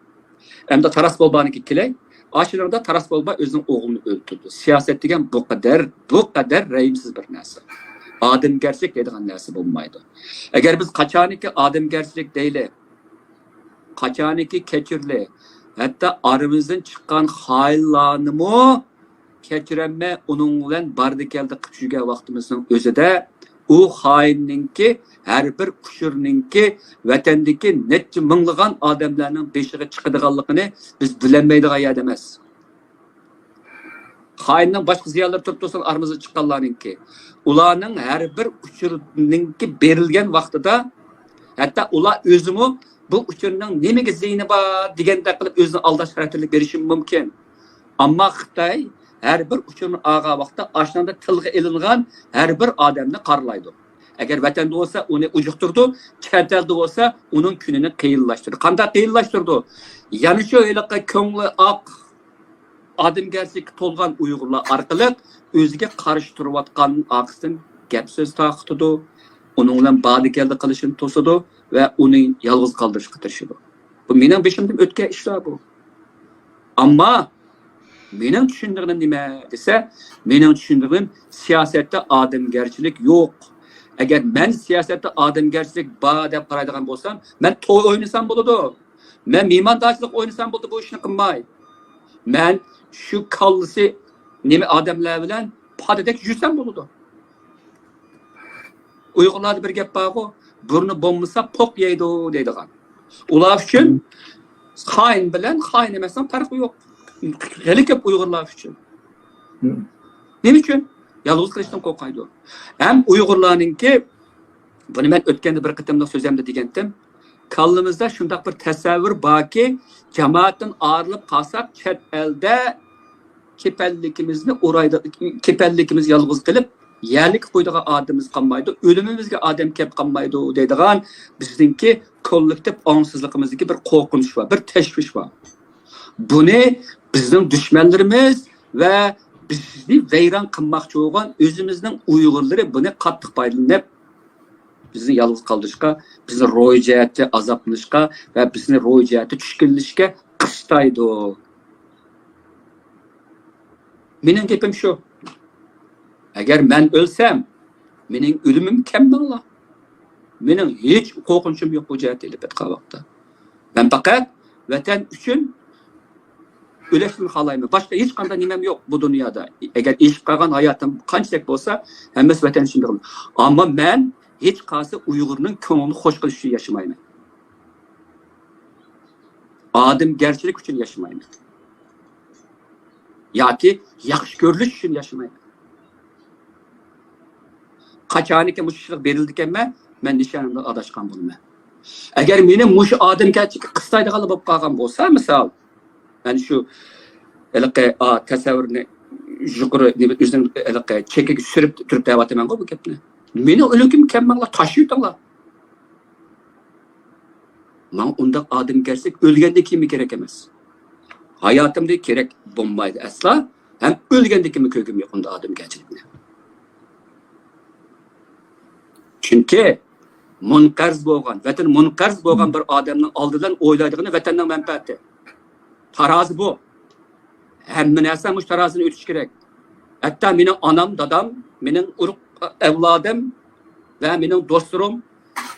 Hem de Taras Bolba'nınki kiley. Aşnanda Taras Bolba özünün oğlunu öldürdü. Siyaset degen bu kadar rəhimsiz bir nəsə. Ademgerçilik deydiğən nəsə bulmaydı. Eğer biz qaçaniki ademgerçilik deyli, qaçaniki keçirli, hatta aramızdan çıkan hayallarını mı keçiremme onun bilan bardı keldi qıçıga vaqtimizning özüde u hainninki her bir kuşurninki vatandagi necha minglagan odamlarning beshiga chiqadiganligini biz bilmaydigan yer emas. Hainning boshqa ziyonlari turib tursin aramizga chiqqanlarninki ularning her bir kuşurninki berilgan vaqtida hatta ular o'zimi bu uçurunun nemiga zeyni var deganda qilib o'zini aldash xarakterlik berishi mumkin. Ammo Xitoy her bir uçurun ağa vaqtda aşnanda tilga ilingan her bir odamni qarlaydi. Agar vatanda bo'lsa uni ujuqtirdi, chet elda bo'lsa uning kunini qiyinlashtirdi. Qanday qiyinlashtirdi? Yana shu eliqqa ko'ngli oq odamgarchilik to'lgan Uyg'urlar orqali o'ziga qarshi turayotgan aqsin gap so'z taqitdi. Onun bilan badi keldi qilishini to'sadi ve onu yalnız kaldırışga tirishadi. Bu mening beshimdan o'tgan ishlar bu. Ammo mening tushundig'im nima desa, mening tushundig'im siyosatda odamgarchilik yo'q. Agar men siyosatda odamgarchilik bor deb qaraydigan bo'lsam, men to'y o'ynasam bo'ladi. Men mehmondorchilik o'ynasam bo'ladi, bu ishni qilmay. Men shu kallisi nima odamlar bilan podadek yursam bo'ladi. Uyg'urlarda bir gap bor-ku, burni bo'lmasa poq yeydi deydigan. Ular uchun xoin bilan xoin emasdan farqi yo'q. Hali ko'p Uyg'urlar uchun. Nima uchun? Yolg'iz qilishdan qo'rqaydi. Ham Uyg'urlarningki buni men o'tganda bir qitimda so'zimda degandim. Kallimizda shunday bir tasavvur borki, jamoatdan ayrilib qolsak, chet elda kepellikimizni o'raydi, kepellikimiz yolg'iz qilib yerlik qo'ydigan odamimiz qolmaydi, o'limimizga odam kelib qolmaydi deydigan bizningki kollektiv ongsizligimizdagi bir qo'rqinch var, bir tashvish var. Buni bizning dushmanlarimiz va bizni vayron qilmoqchi bo'lgan o'zimizning Uyg'urlari buni qattiq foydalanib bizni yolg'iz qoldirishga, bizni ro'yjatga azoblanishga va bizni ro'yjatga tushkunlashga qistaydi. Mening gapim shu. Agar men o'lsam, mening o'limim kamdala. Mening hech qo'rqinchim yo'q bu jihatda elbetqa vaqtda. Men faqat vatan uchun o'lishni xohlayman. Boshqa hech qanday nimam yo'q bu dunyoda. Agar ish qilgan hayotim qanchalik bo'lsa, hammasi vatan uchun qilaman. Ammo men hech qaysi Uyg'urning ko'nglini xush qilish uchun yashamayman. Odamgarchilik uchun yashamayman. Yoki yaxshi ko'rilish uchun yashamayman. Qachoniki mushuklik berildi ekanman, men nişanımdan adashgan bo'lman. Agar meni mush odamgarchilikka qistaydigan bo'lib qolgan bo'lsa, misol, men shu tasavvurni yuqori o'zining chekiga surib turib deyapman bu gapni. Meni o'ligim kambag'allar tashiyotdilar. Men undaq odamgarchilik o'lgandan keyin kerak emas. Hayotimda kerak bo'lmaydi asla. Hem o'lgandan keyin ko'rgim yo'q unda odamgarchilikni. Chunki munqarz bo'lgan, vatan munqarz bo'lgan bir odamning oldidan o'ylaydigani vatanning manfaati. Tarozi bu. Hamma narsa mush tarozini o'tish kerak. Hatto mening onam, dadam, mening urug' avlodim va mening do'stlarim,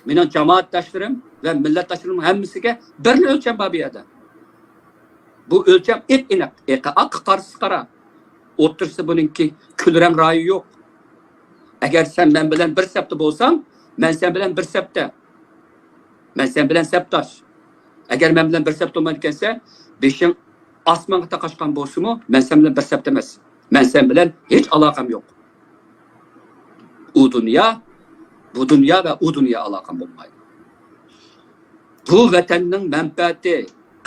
mening jamoatdoshlarim va millatdoshlarim hammasiga bir o'lcham bor bu yerda. Bu o'lcham aniq, aq qarsiz qara. O'tirsa buningki kulrang rayi yo'q. Agar sen men bilan bir sapda bo'lsang, men sen bilan bir sapda. Men sen bilan sapdosh. Agar men bilan bir sapda bo'lmayotgansa, beshing osmonga taqashgan bo'lsa-mu, men sen bilan bir sapda emas. Men sen bilan hech aloqam yo'q. Bu dunyo va u dunyo aloqam bo'lmaydi. Bu vatanning manfaati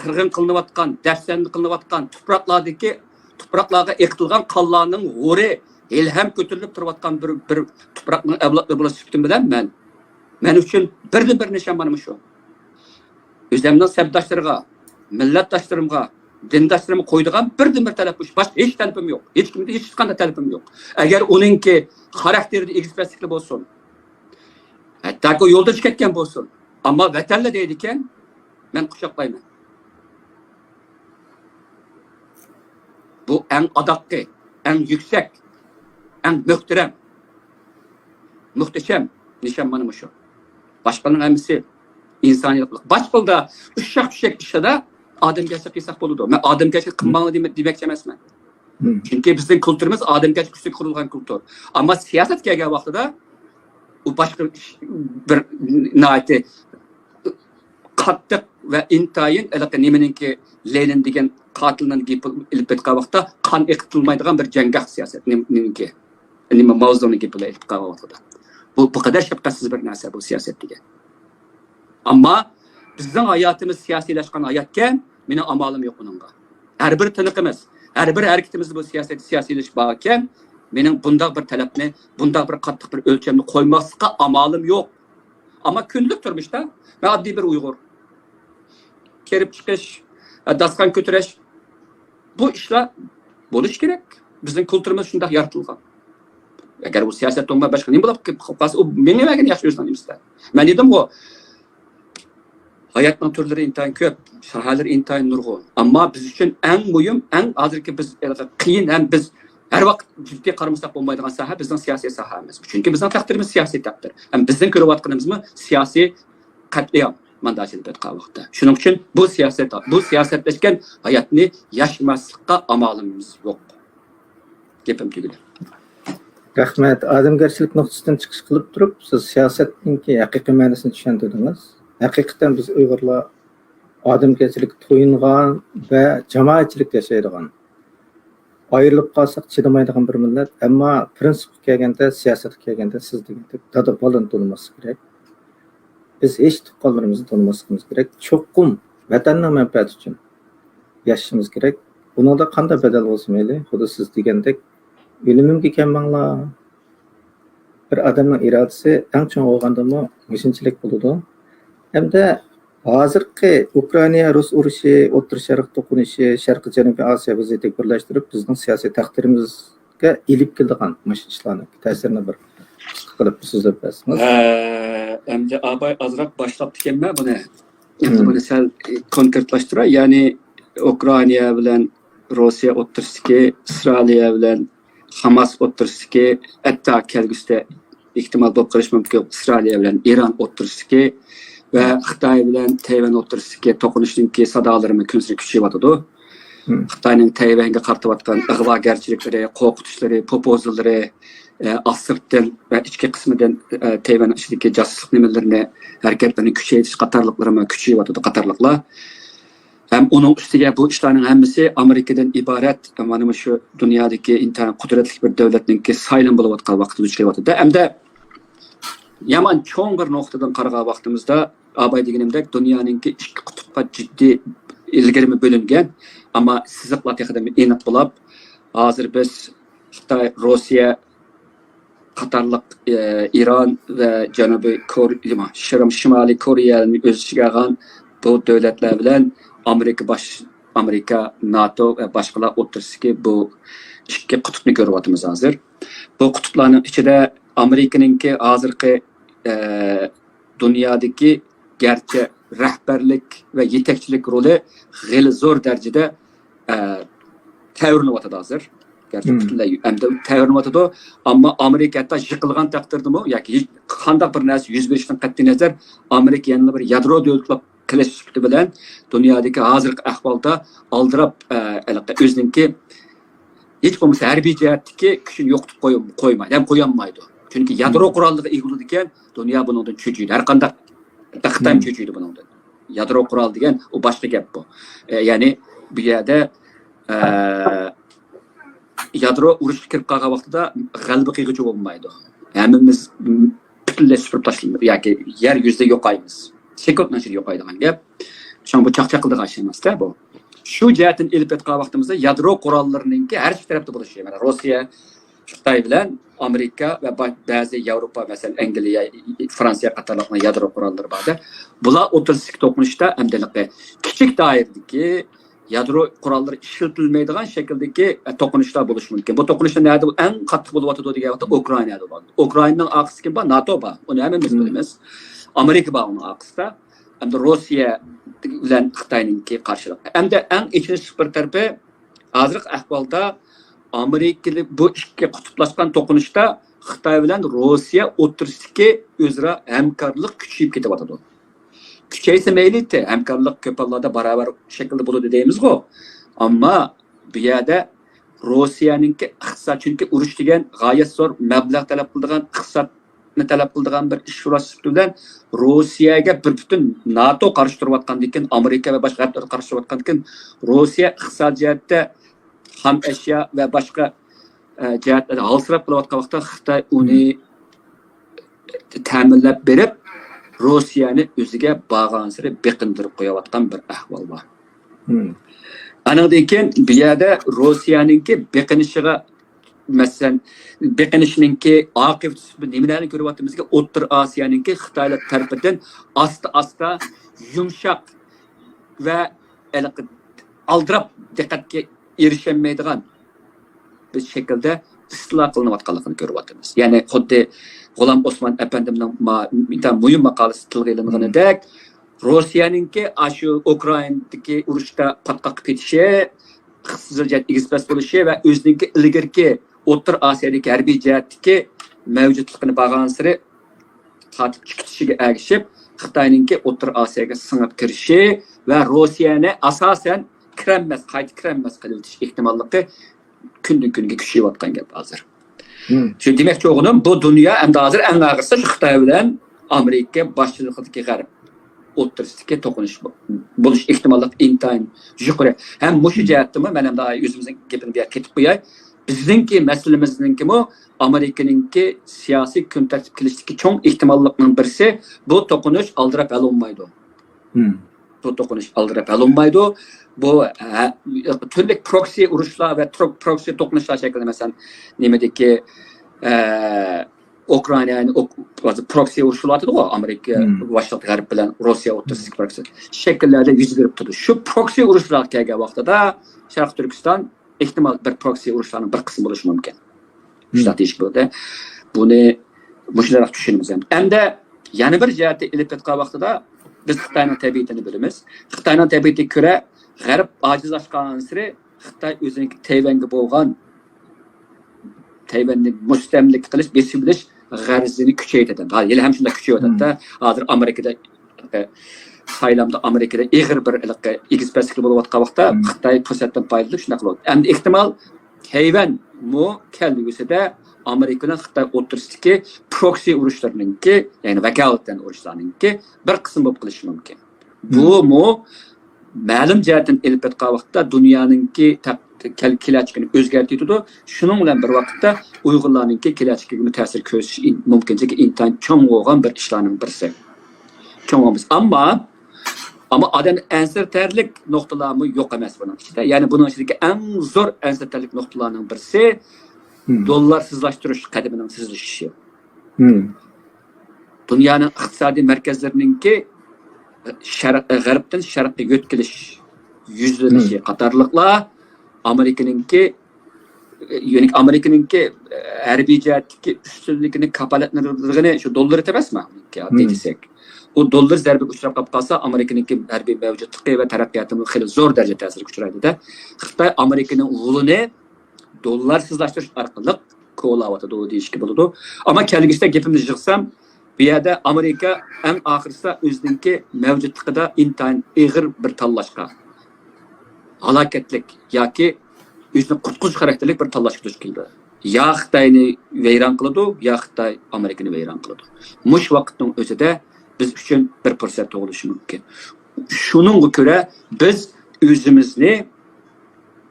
qirg'in qilinayotgan, dafsan qilinayotgan tuproqlarga eqitilgan qonlarning g'ori ilham ko'tarilib turayotgan bir tuproqning avlodlari bo'lish bilan men uchun bir nishon mana shu. O'zimning sabdoshlariga, millatdoshlarimga, dindoshlarimga qo'ydigan bir talab bu. Boshqa hech talabim yo'q. Hech kimda hech qanday talabim yo'q. Agar uningki xarakterida egizmaslikli bo'lsin, hattoki yo'lda chiqib ketgan bo'lsin, ammo vatanla deydi ekan, men quchoqlayman. Bu en adakki, en yüksek, en muhteşem nişan bana şu. Başkanın emisi insaniyetlik. Başkalda uşak işte de ademgerçek yasak buludu. Ben ademgerçek kımbalı demek demezmem. Çünkü bizim kültürümüz ademgerçek üstü kurulgan kültür. Ama siyaset geldiği vakitte o başka bir naiti kattık ve intayın nemeninki Lenin degen katilinin ilip etken vakitte kan ekitilmaydigan bir cengah siyaset neminki. Nima mavzuni gibi ilip etken vakitte. Bu kadar şapkasız bir narsa bu siyaset degen. Ama bizden hayatımız siyasileşken hayatken benim amalım yok onunla. Her bir tınıkımız, her bir hareketimiz bu siyasileşip bağırken benim bunda bir talepni, bunda bir katlık bir ölçemini koymakta amalım yok. Ama kündük durmuş da ve adli bir Uygur. Kerip çıkış, daskan götüreş. Bu işler buluş gerek. Bizim kültürümüz şunda yaratılgan. Eğer bu siyaset olmaya başka ne bulap ki? O benim evgen yaşıyorsan ister. Ben dedim o hayatın türleri intayın köp, sahalar intayın nurgun. Ama biz için en mühim, en hazırki biz kıyın hem biz her vakit ciddi karımızda olmaydıgan saha bizden siyasi sahamız. Çünkü bizden takdirimiz siyasi takdir. Hem bizden görüvatkanımız mı siyasi katliam. Mandaçılık etken vakitte. Şunun için bu siyasetleşken hayatını yaşamaslıkta amalımız yok. Gepim tügülü. Rahmet, adamgarchilik nuqtasidan chiqish qilib turib, siz siyosatninki haqiqiy ma'nosini tushuntirdingiz. Haqiqatan biz Uyg'urlar adamgarchilik to'yingan va jamoatchilik yashaydigan. Ayrilib qolsak chidamaydigan bir millat, ammo prinsipga kelganda, siyosatga kelganda siz degandek dada bolin bo'lmasi kerak. Biz hech tuqqanlarimizni tanımasımız gerek. Çoğum vatanning manfaati uchun yashashimiz kerak. Buningda qanday bedel bo'lsa mayli, xuddi siz degandek o'limimga kelmanglar. Bir odamning irodasi eng chong bo'lgandami mishinchilik bo'ladi. Hamda hozirgi Ukraina Rus urushi, O'rta Sharq to'qinishi, Sharqiy Janubiy Osiyo vaziyatini birlashtirib, bizning siyosiy taqdirimizga ilib kelgan mush ishlarning ta'sirini bir qilib so'zlab bersangiz. Emce abay azrak başlattı mi bunu? Bunu sel konkretlaştıra. Yani Ukrayna bilen Rusya oturski, İsrail bilen Hamas oturski, hatta kelgüste ihtimal bulup karışmam ki İsrail bilen İran oturski ve Xitay bilen Tayvan oturski tokunuşun ki sadalarımı künsürü küçüyevatıdı. Xitay'nın Tayvan'a kartıvatkan ıgvagerçilikleri, korkutuşları, popozları, asırttan ve içki kısmından Tayvan içindeki casusluq nimelerine hareketlerini küçeytiş qatarlıqlarına küçüyevatıdı qatarlıqlar. Hem onun üstüge bu işlerin hemmisi Amerika'dan ibaret, ama şu dünyadaki intihar kudretli bir devletinin ki saylan buluvatkan vakitte küçüyevatıdı. Hem de Yaman cho'ng bir nuqtadan qaragan vaqtimizda abay deganimdek dunyoninki ikki qutbga jiddiy ilgirimi bo'lingan, ammo siziqlar texida aniq bo'lib, hozir biz Xitoy, Rossiya qatarlıq İran və Cənubi Koreya, Şimali Koreyanı öz içinə alğan bu dövlətlər bilan Amerika, NATO və başqalar o'rtasidagi bu ikki qutbni ko'ryapmiz hozir. Bu qutblarning ichida Amerikaningki hozirgi dunyodagi garchi rahbarlik va yetakchilik roli g'ili zo'r darajada tayyorlanyapti hozir. Gerçi butunlay endi tayyorlanyapti, ammo Amerika hatto yiqilgan taqdirdami yoki qanday bir narsa yuz berishdan qat'iy nazar Amerika yana bir yadro davlat qilish bilan dunyodagi hozirgi ahvolda aldirab o'zininki hech bo'lmasa harbiy jihatdagi kuchini yo'qotib qo'ymaydi, ham qo'yolmaydi. Chunki yadro qurolliga ega bo'ladi ekan, dunyo bundan cho'chiydi. Har qanday Xitoy cho'chiydi bundan. Yadro qurol degan u boshqa gap bu. Ya'ni bu yerda yadro urushga kirib qolgan vaqtida g'alaba qilg'ichi bo'lmaydi. Hammamiz butunlay supurib tashlaymiz yoki yer yuzida yo'qaymiz. Sekunddan ichida yo'qaydigan gap. Shu bu chaqchaq qildigan ish emas-da bu. Shu jihatdan elib aytgan vaqtimizda yadro qurollarininki har ikki tarafda bo'lishi, mana Rossiya, Xitoy bilan Amerika va ba'zi Yevropa, masalan Angliya, Fransiya qatorliq yadro qurollari bor. Bular o'rtasidagi to'qnashishda hamdaliqi kichik doiradagi yadro qurollari ishlatilmaydigan shakldagi to'qnashishlar bo'lishi mumkin. Bu to'qnashishlar nerda eng qattiq bo'lyapti degan vaqtda Ukrainada bo'ladi. Ukrainaning aqsi kim bor? NATO bor. Uni hammamiz bilamiz. Amerika bor uning aqsida. Hamda Rossiya bilan Xitoyninki qarshilik. Hamda eng ichki bir tarafi hozirgi ahvolda Amerika bu ikki qutblashgan to'qnashishda Xitoy bilan Rossiya o'rtasidagi o'zaro hamkorlik kuchayib ketyapti. Kuchaysa mayli-te, hamkorlik ko'p hollarda barobar shaklda bo'ladi deymiz-ku. Ammo bu yerda Rossiyaninki iqtisod, chunki urush degan g'oyat zo'r mablag' talab qiladigan, iqtisodni talab qiladigan bir ish vositasi bilan Rossiyaga bir butun NATO qarshi turayotgandan keyin, Amerika va boshqa davlatlar qarshi turayotgandan keyin Rossiya iqtisodiyotda ham ashyo va boshqa jihatlarda halsirab qolayotgan vaqtda Xitoy uni ta'minlab berib Rossiyani o'ziga bağlan siri beqindirib qo'yayotgan bir ahvol bor. Andan keyin bu yerda Rossiyaninki beqinishiga, masalan, beqinishininki oqibati nimalarni ko'ryaptimizga, O'rta Osiyoninki Xitoylar tarafidan asta-asta yumshoq va aldirab diqqatga erishilmaydigan bir shaklda isloh qilinayotganligini ko'ryapmiz. Ya'ni xuddi G'ulom Osmon apandimning muhim maqolasi tilga ilinganidek, Rossiyaninki shu Ukrainadagi urushda patqaq ketishi, iqtisodiy egizpas bo'lishi va o'zininki ilgirki O'rta Osiyodagi harbiy jihatdagi mavjudligini bag'an siri tatib chiqishiga ergishib, Xitoyninki O'rta Osiyoga singib kirishi va Rossiyani asosan qayta kirenmez qilish ehtimolligi kundan kunga kuchayayotgan gap hozir. Shu demakchi o'g'lim, bu dunyo endi hozir eng og'irsi Xitoy bilan Amerika boshchiligidagi g'arb o'rtasidagi to'qinish bo'lish ehtimolligi intayin yuqori. Ham mushu jihatdami, men ham o'zimizning gapini bir ketib qo'yay. Bizningki masalamizningki-mi Amerikaninki siyosiy kun tartib kelishdagi cho'ng ehtimollikning birisi bu to'qinish aldirab olinmaydi. Bu to'qinish aldirab olinmaydi. Bu turli proxy urushlar va proxy to'qnashlar shaklida, masalan, nimadagi Ukrainani proxy urushlar deydi-ku, Amerika Washington g'arb bilan Rossiya o'rtasidagi proxy shakllarda yuz berib turdi. Shu proxy urushlar kelgan vaqtida Sharq Turkiston ehtimol bir proxy urushlarning bir qismi bo'lishi mumkin. Strategik bo'ldi. Buni mushunday tushunamiz ham. Endi yana bir jihatda ilib ketgan vaqtida biz Xitoyning tabiatini bilamiz. Xitoyning tabiatiga ko'ra g'arb ojizlashgan siri Xitoy o'zining Tayvanga bo'lgan Tayvanni mustamlik qilish, besib bilish g'arizini kuchaytirdi. Hali ham shunday kuchayotdi. Hozir Amerikada Taylandda Amerikada ig'ir bir egizpaslik bo'layotgan vaqtda Xitoy fursatdan foydalanib shunday qiladi. Endi ehtimol Tayvan mu kelgusida Amerikaning Xitoy o'rtasidagi proxy urushlarininki, ya'ni vakolatdan urushlarninki bir qism bo'lib qilishi mumkin. Bu mu ma'lum jihatdan elib o'tgan vaqtda dunyoninki kelaçkini özgertiydi. Şunun bilan bir vaqtda Uyg'urlarninki kelaçkiga ta'sir ko'rsatish mumkinligi intan cho'ng bo'lgan bir ishlarning birisi. Çoğumuz ama adam ensirterlik noktalarımı yok emas bunun içinde. Yani bunun içindeki en zor ensirterlik noktalarının birisi dollarsızlaştırış kademinin sizleşişi. Dünyanın iktisadi merkezlerininki G'arbdan Sharqqa yo'tkilish yuzlanishi qatorliqlar Amerikaninki harbiy jihatdagi ustunligini kafolatlantirgani shu dollar emasmi? Desek. O dollar zarbi uchrab qolsa Amerikaninki harbiy mavjudligi va taraqqiyotini xeyli zo'r darajada ta'sirga uchraydi-da. Xitoy Amerikaning yo'lini dollarsizlashtirish orqali qo'llayotdi deyishga bo'ladi. Ammo kelgusida gapimni yig'sam, bu yerda Amerika eng oxirida o'zininki mavjudligida intayin ig'ir bir tanlashga halokatlik yoki o'zini qutqizish xarakterlik bir tanlashga duch keldi. Ya Xitoyni vayron qiladi, ya Xitoy Amerikani vayron qiladi. Mush vaqtning o'zida biz uchun bir fursat tug'ilishi mumkin. Shuningga ko'ra biz o'zimizni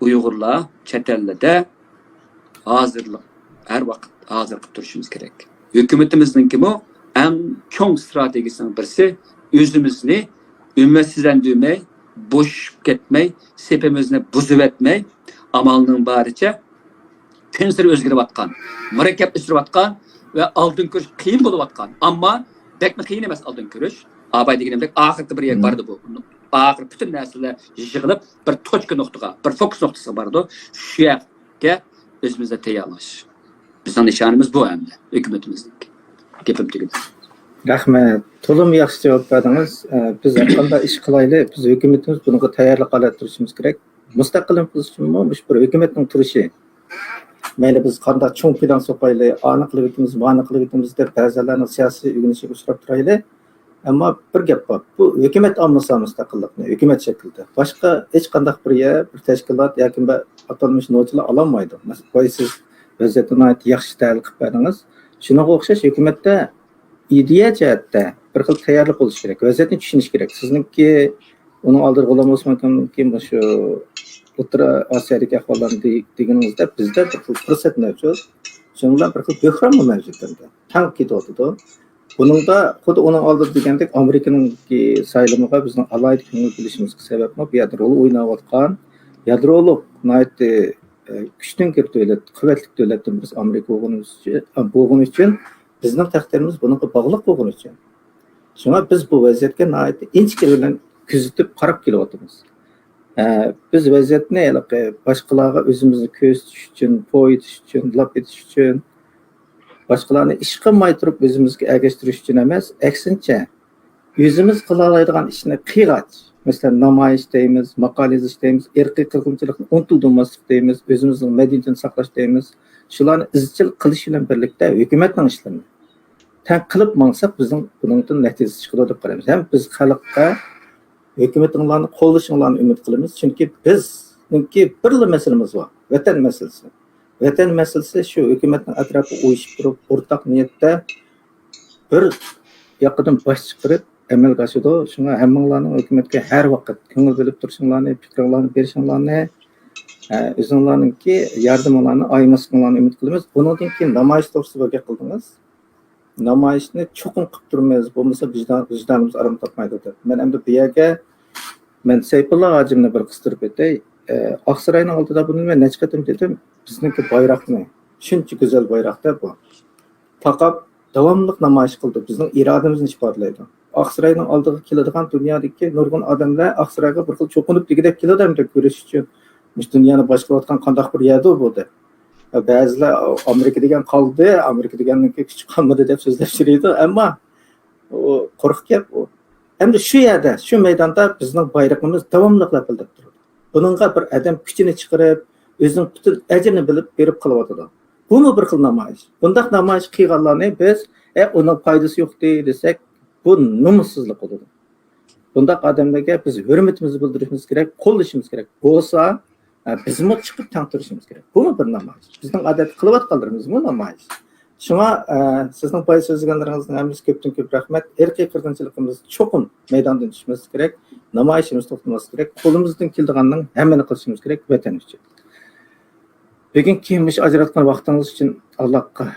Uyg'urlar chet elda hozirlik har vaqt hozir qilib turishimiz kerak. Hukumatimizningki bu eng cho'ng strategiyasining birisi o'zimizni ummatsizlantirmay, bo'shib ketmay, sepimizni buzib etmay, amalning baricha kun sari o'zgarayotgan, murakkablashayotgan va oldin ko'rish qiyin bo'layotgan, ammo bekmi qiyin emas oldin ko'rish. Abay deganimdek oxirgi bir yer bordi bu. Oxir bütün narsalar yig'ilib bir tochka nuqtaga, bir fokus nuqtasiga bordi. Shu yerga o'zimizni tayyorlash. Bizning nishonimiz bu hamda hukumatimizning. Gapim tugadi. Rahmat. To'liq yaxshi javob berdingiz. Biz qanday ish qilaylik? Biz hukumatimiz bunga tayyorlik qilib turishimiz kerak. Mustaqil qilishmi, bir hukumatning turishi. Mayli biz qanday cho'ng plan so'qaylik, aniqligimiz, aniqligimiz deb ba'zilarning siyosiy uyg'unishiga uchrab turaylik. Ammo bir gap bor. Bu hukumat olmasa mustaqillikni, hukumat shaklida. Boshqa hech qanday bir tashkilot yoki atalmish nochilar ololmaydi. Masalan, siz vaziyatni yaxshi tahlil qilib berdingiz. Shunga o'xshash hukumatda ideya jihatda bir xil tayyorlik bo'lishi kerak. Vaziyatni tushunish kerak. Sizningki uni oldida G'ulom Osmonovningki shu O'rta Osiyodagi ahvollarni deganingizda bizda bir xil fursat mavjud. Shundan bir xil bo'hron mavjud endi. Tanq ketyapti. Buningda xuddi uning oldida degandek Amerikaningki saylamiga bizning alayda ko'ngil bo'lishimizga sababmi bu yerda rol o'ynayotgan yadroliq kuchdan davlat, quvvatli davlatdan biz Amerika bo'lgani uchun bizning taqdirimiz bunga bog'liq bo'lgani uchun. Shunga biz bu vaziyatga inchki bilan kuzatib qarab kelyapmiz. Biz vaziyatni boshqalarga o'zimizni ko'rsatish uchun, foydalash uchun, lab etish uchun boshqalarni ish qilmay turib o'zimizga ergashtirish uchun emas, aksincha o'zimiz qila oladigan ishni qilg'ach, masalan namoyish deymiz, maqola yozish deymiz, irqiy qirg'inchilikni unutmaslik deymiz, o'zimizning madaniyatini saqlash deymiz. Shularni izchil qilish bilan birlikda hukumatning ishlarini tan qilib maqsad bizning buningdan natija chiqadi deb qaraymiz. Ham biz xalqqa hukumatlarni qo'llashinglarni umid qilamiz, chunki bizningki birla masalamiz bor, vatan masalasi. Vatan masalasi shu hukumatning atrofida o'yishib turib, o'rtaq niyatda bir yoqdan bosh chiqarib amalga oshirdi. Shunga hammanglarning hukumatga har vaqt ko'ngil bo'lib turishinglarni, fikrlarni berishinglarni, o'zinglarningki yordamlarni aymasliginglarni umid qilamiz. Bundan keyin namoyish to'g'risida gap qildingiz. Namoyishni cho'qin qilib turmaymiz, bo'lmasa vijdonimiz aram topmaydi deb. Men endi bu yerga Sayfullo hojimni bir qistirib o'tay. Oqsaroyning oldida buni men necha qatim dedim, bizniki bayroqni, shuncha go'zal bayroqda bu. Faqat davomli namoyish qildi, bizning irodamizni ifodalaydi. Oqsaroyning oldiga keladigan dunyodagi nurg'un odamlar Oqsaroyga bir xil cho'qinib degidek keladi deb ko'rish uchun. Biz dunyoni boshqarayotgan qanday bir yerda bo'ldi. Ba'zilar Amerika degan qoldi, Amerika deganninki kuch qolmadi deb so'zlab yuradi, ammo u qo'rq gap u. Endi shu yerda, shu maydonda bizning bayrog'imiz davomli qilib turadi. Buningga bir adam kuchini chiqarib, o'zining butun ajrini bilib berib qilyotdi. Bumi bir xil namoyish. Bundaq namoyish qilganlarni biz uning foydasi yo'q desak, bu nomussizlik bo'ladi. Bundaq odamlarga biz hurmatimizni bildirishimiz kerak, qo'llashimiz kerak. Bo'lsa, bizmi chiqib tantirishimiz kerak. Bumi bir namoyish. Bizning odat qilayotganlarimiz bu namoyish. Shunga sizning pay so'zlaganlaringizdan hamma ko'pdan ko'p rahmat. Irqiy qirg'inchiligimiz cho'qin maydondan tushmasi kerak, namoyishimiz to'xtaması kerak, qo'limizdan kelganning hammani qilishimiz kerak vatan uchun. Bugungi mush ajratgan vaqtingiz uchun Allohga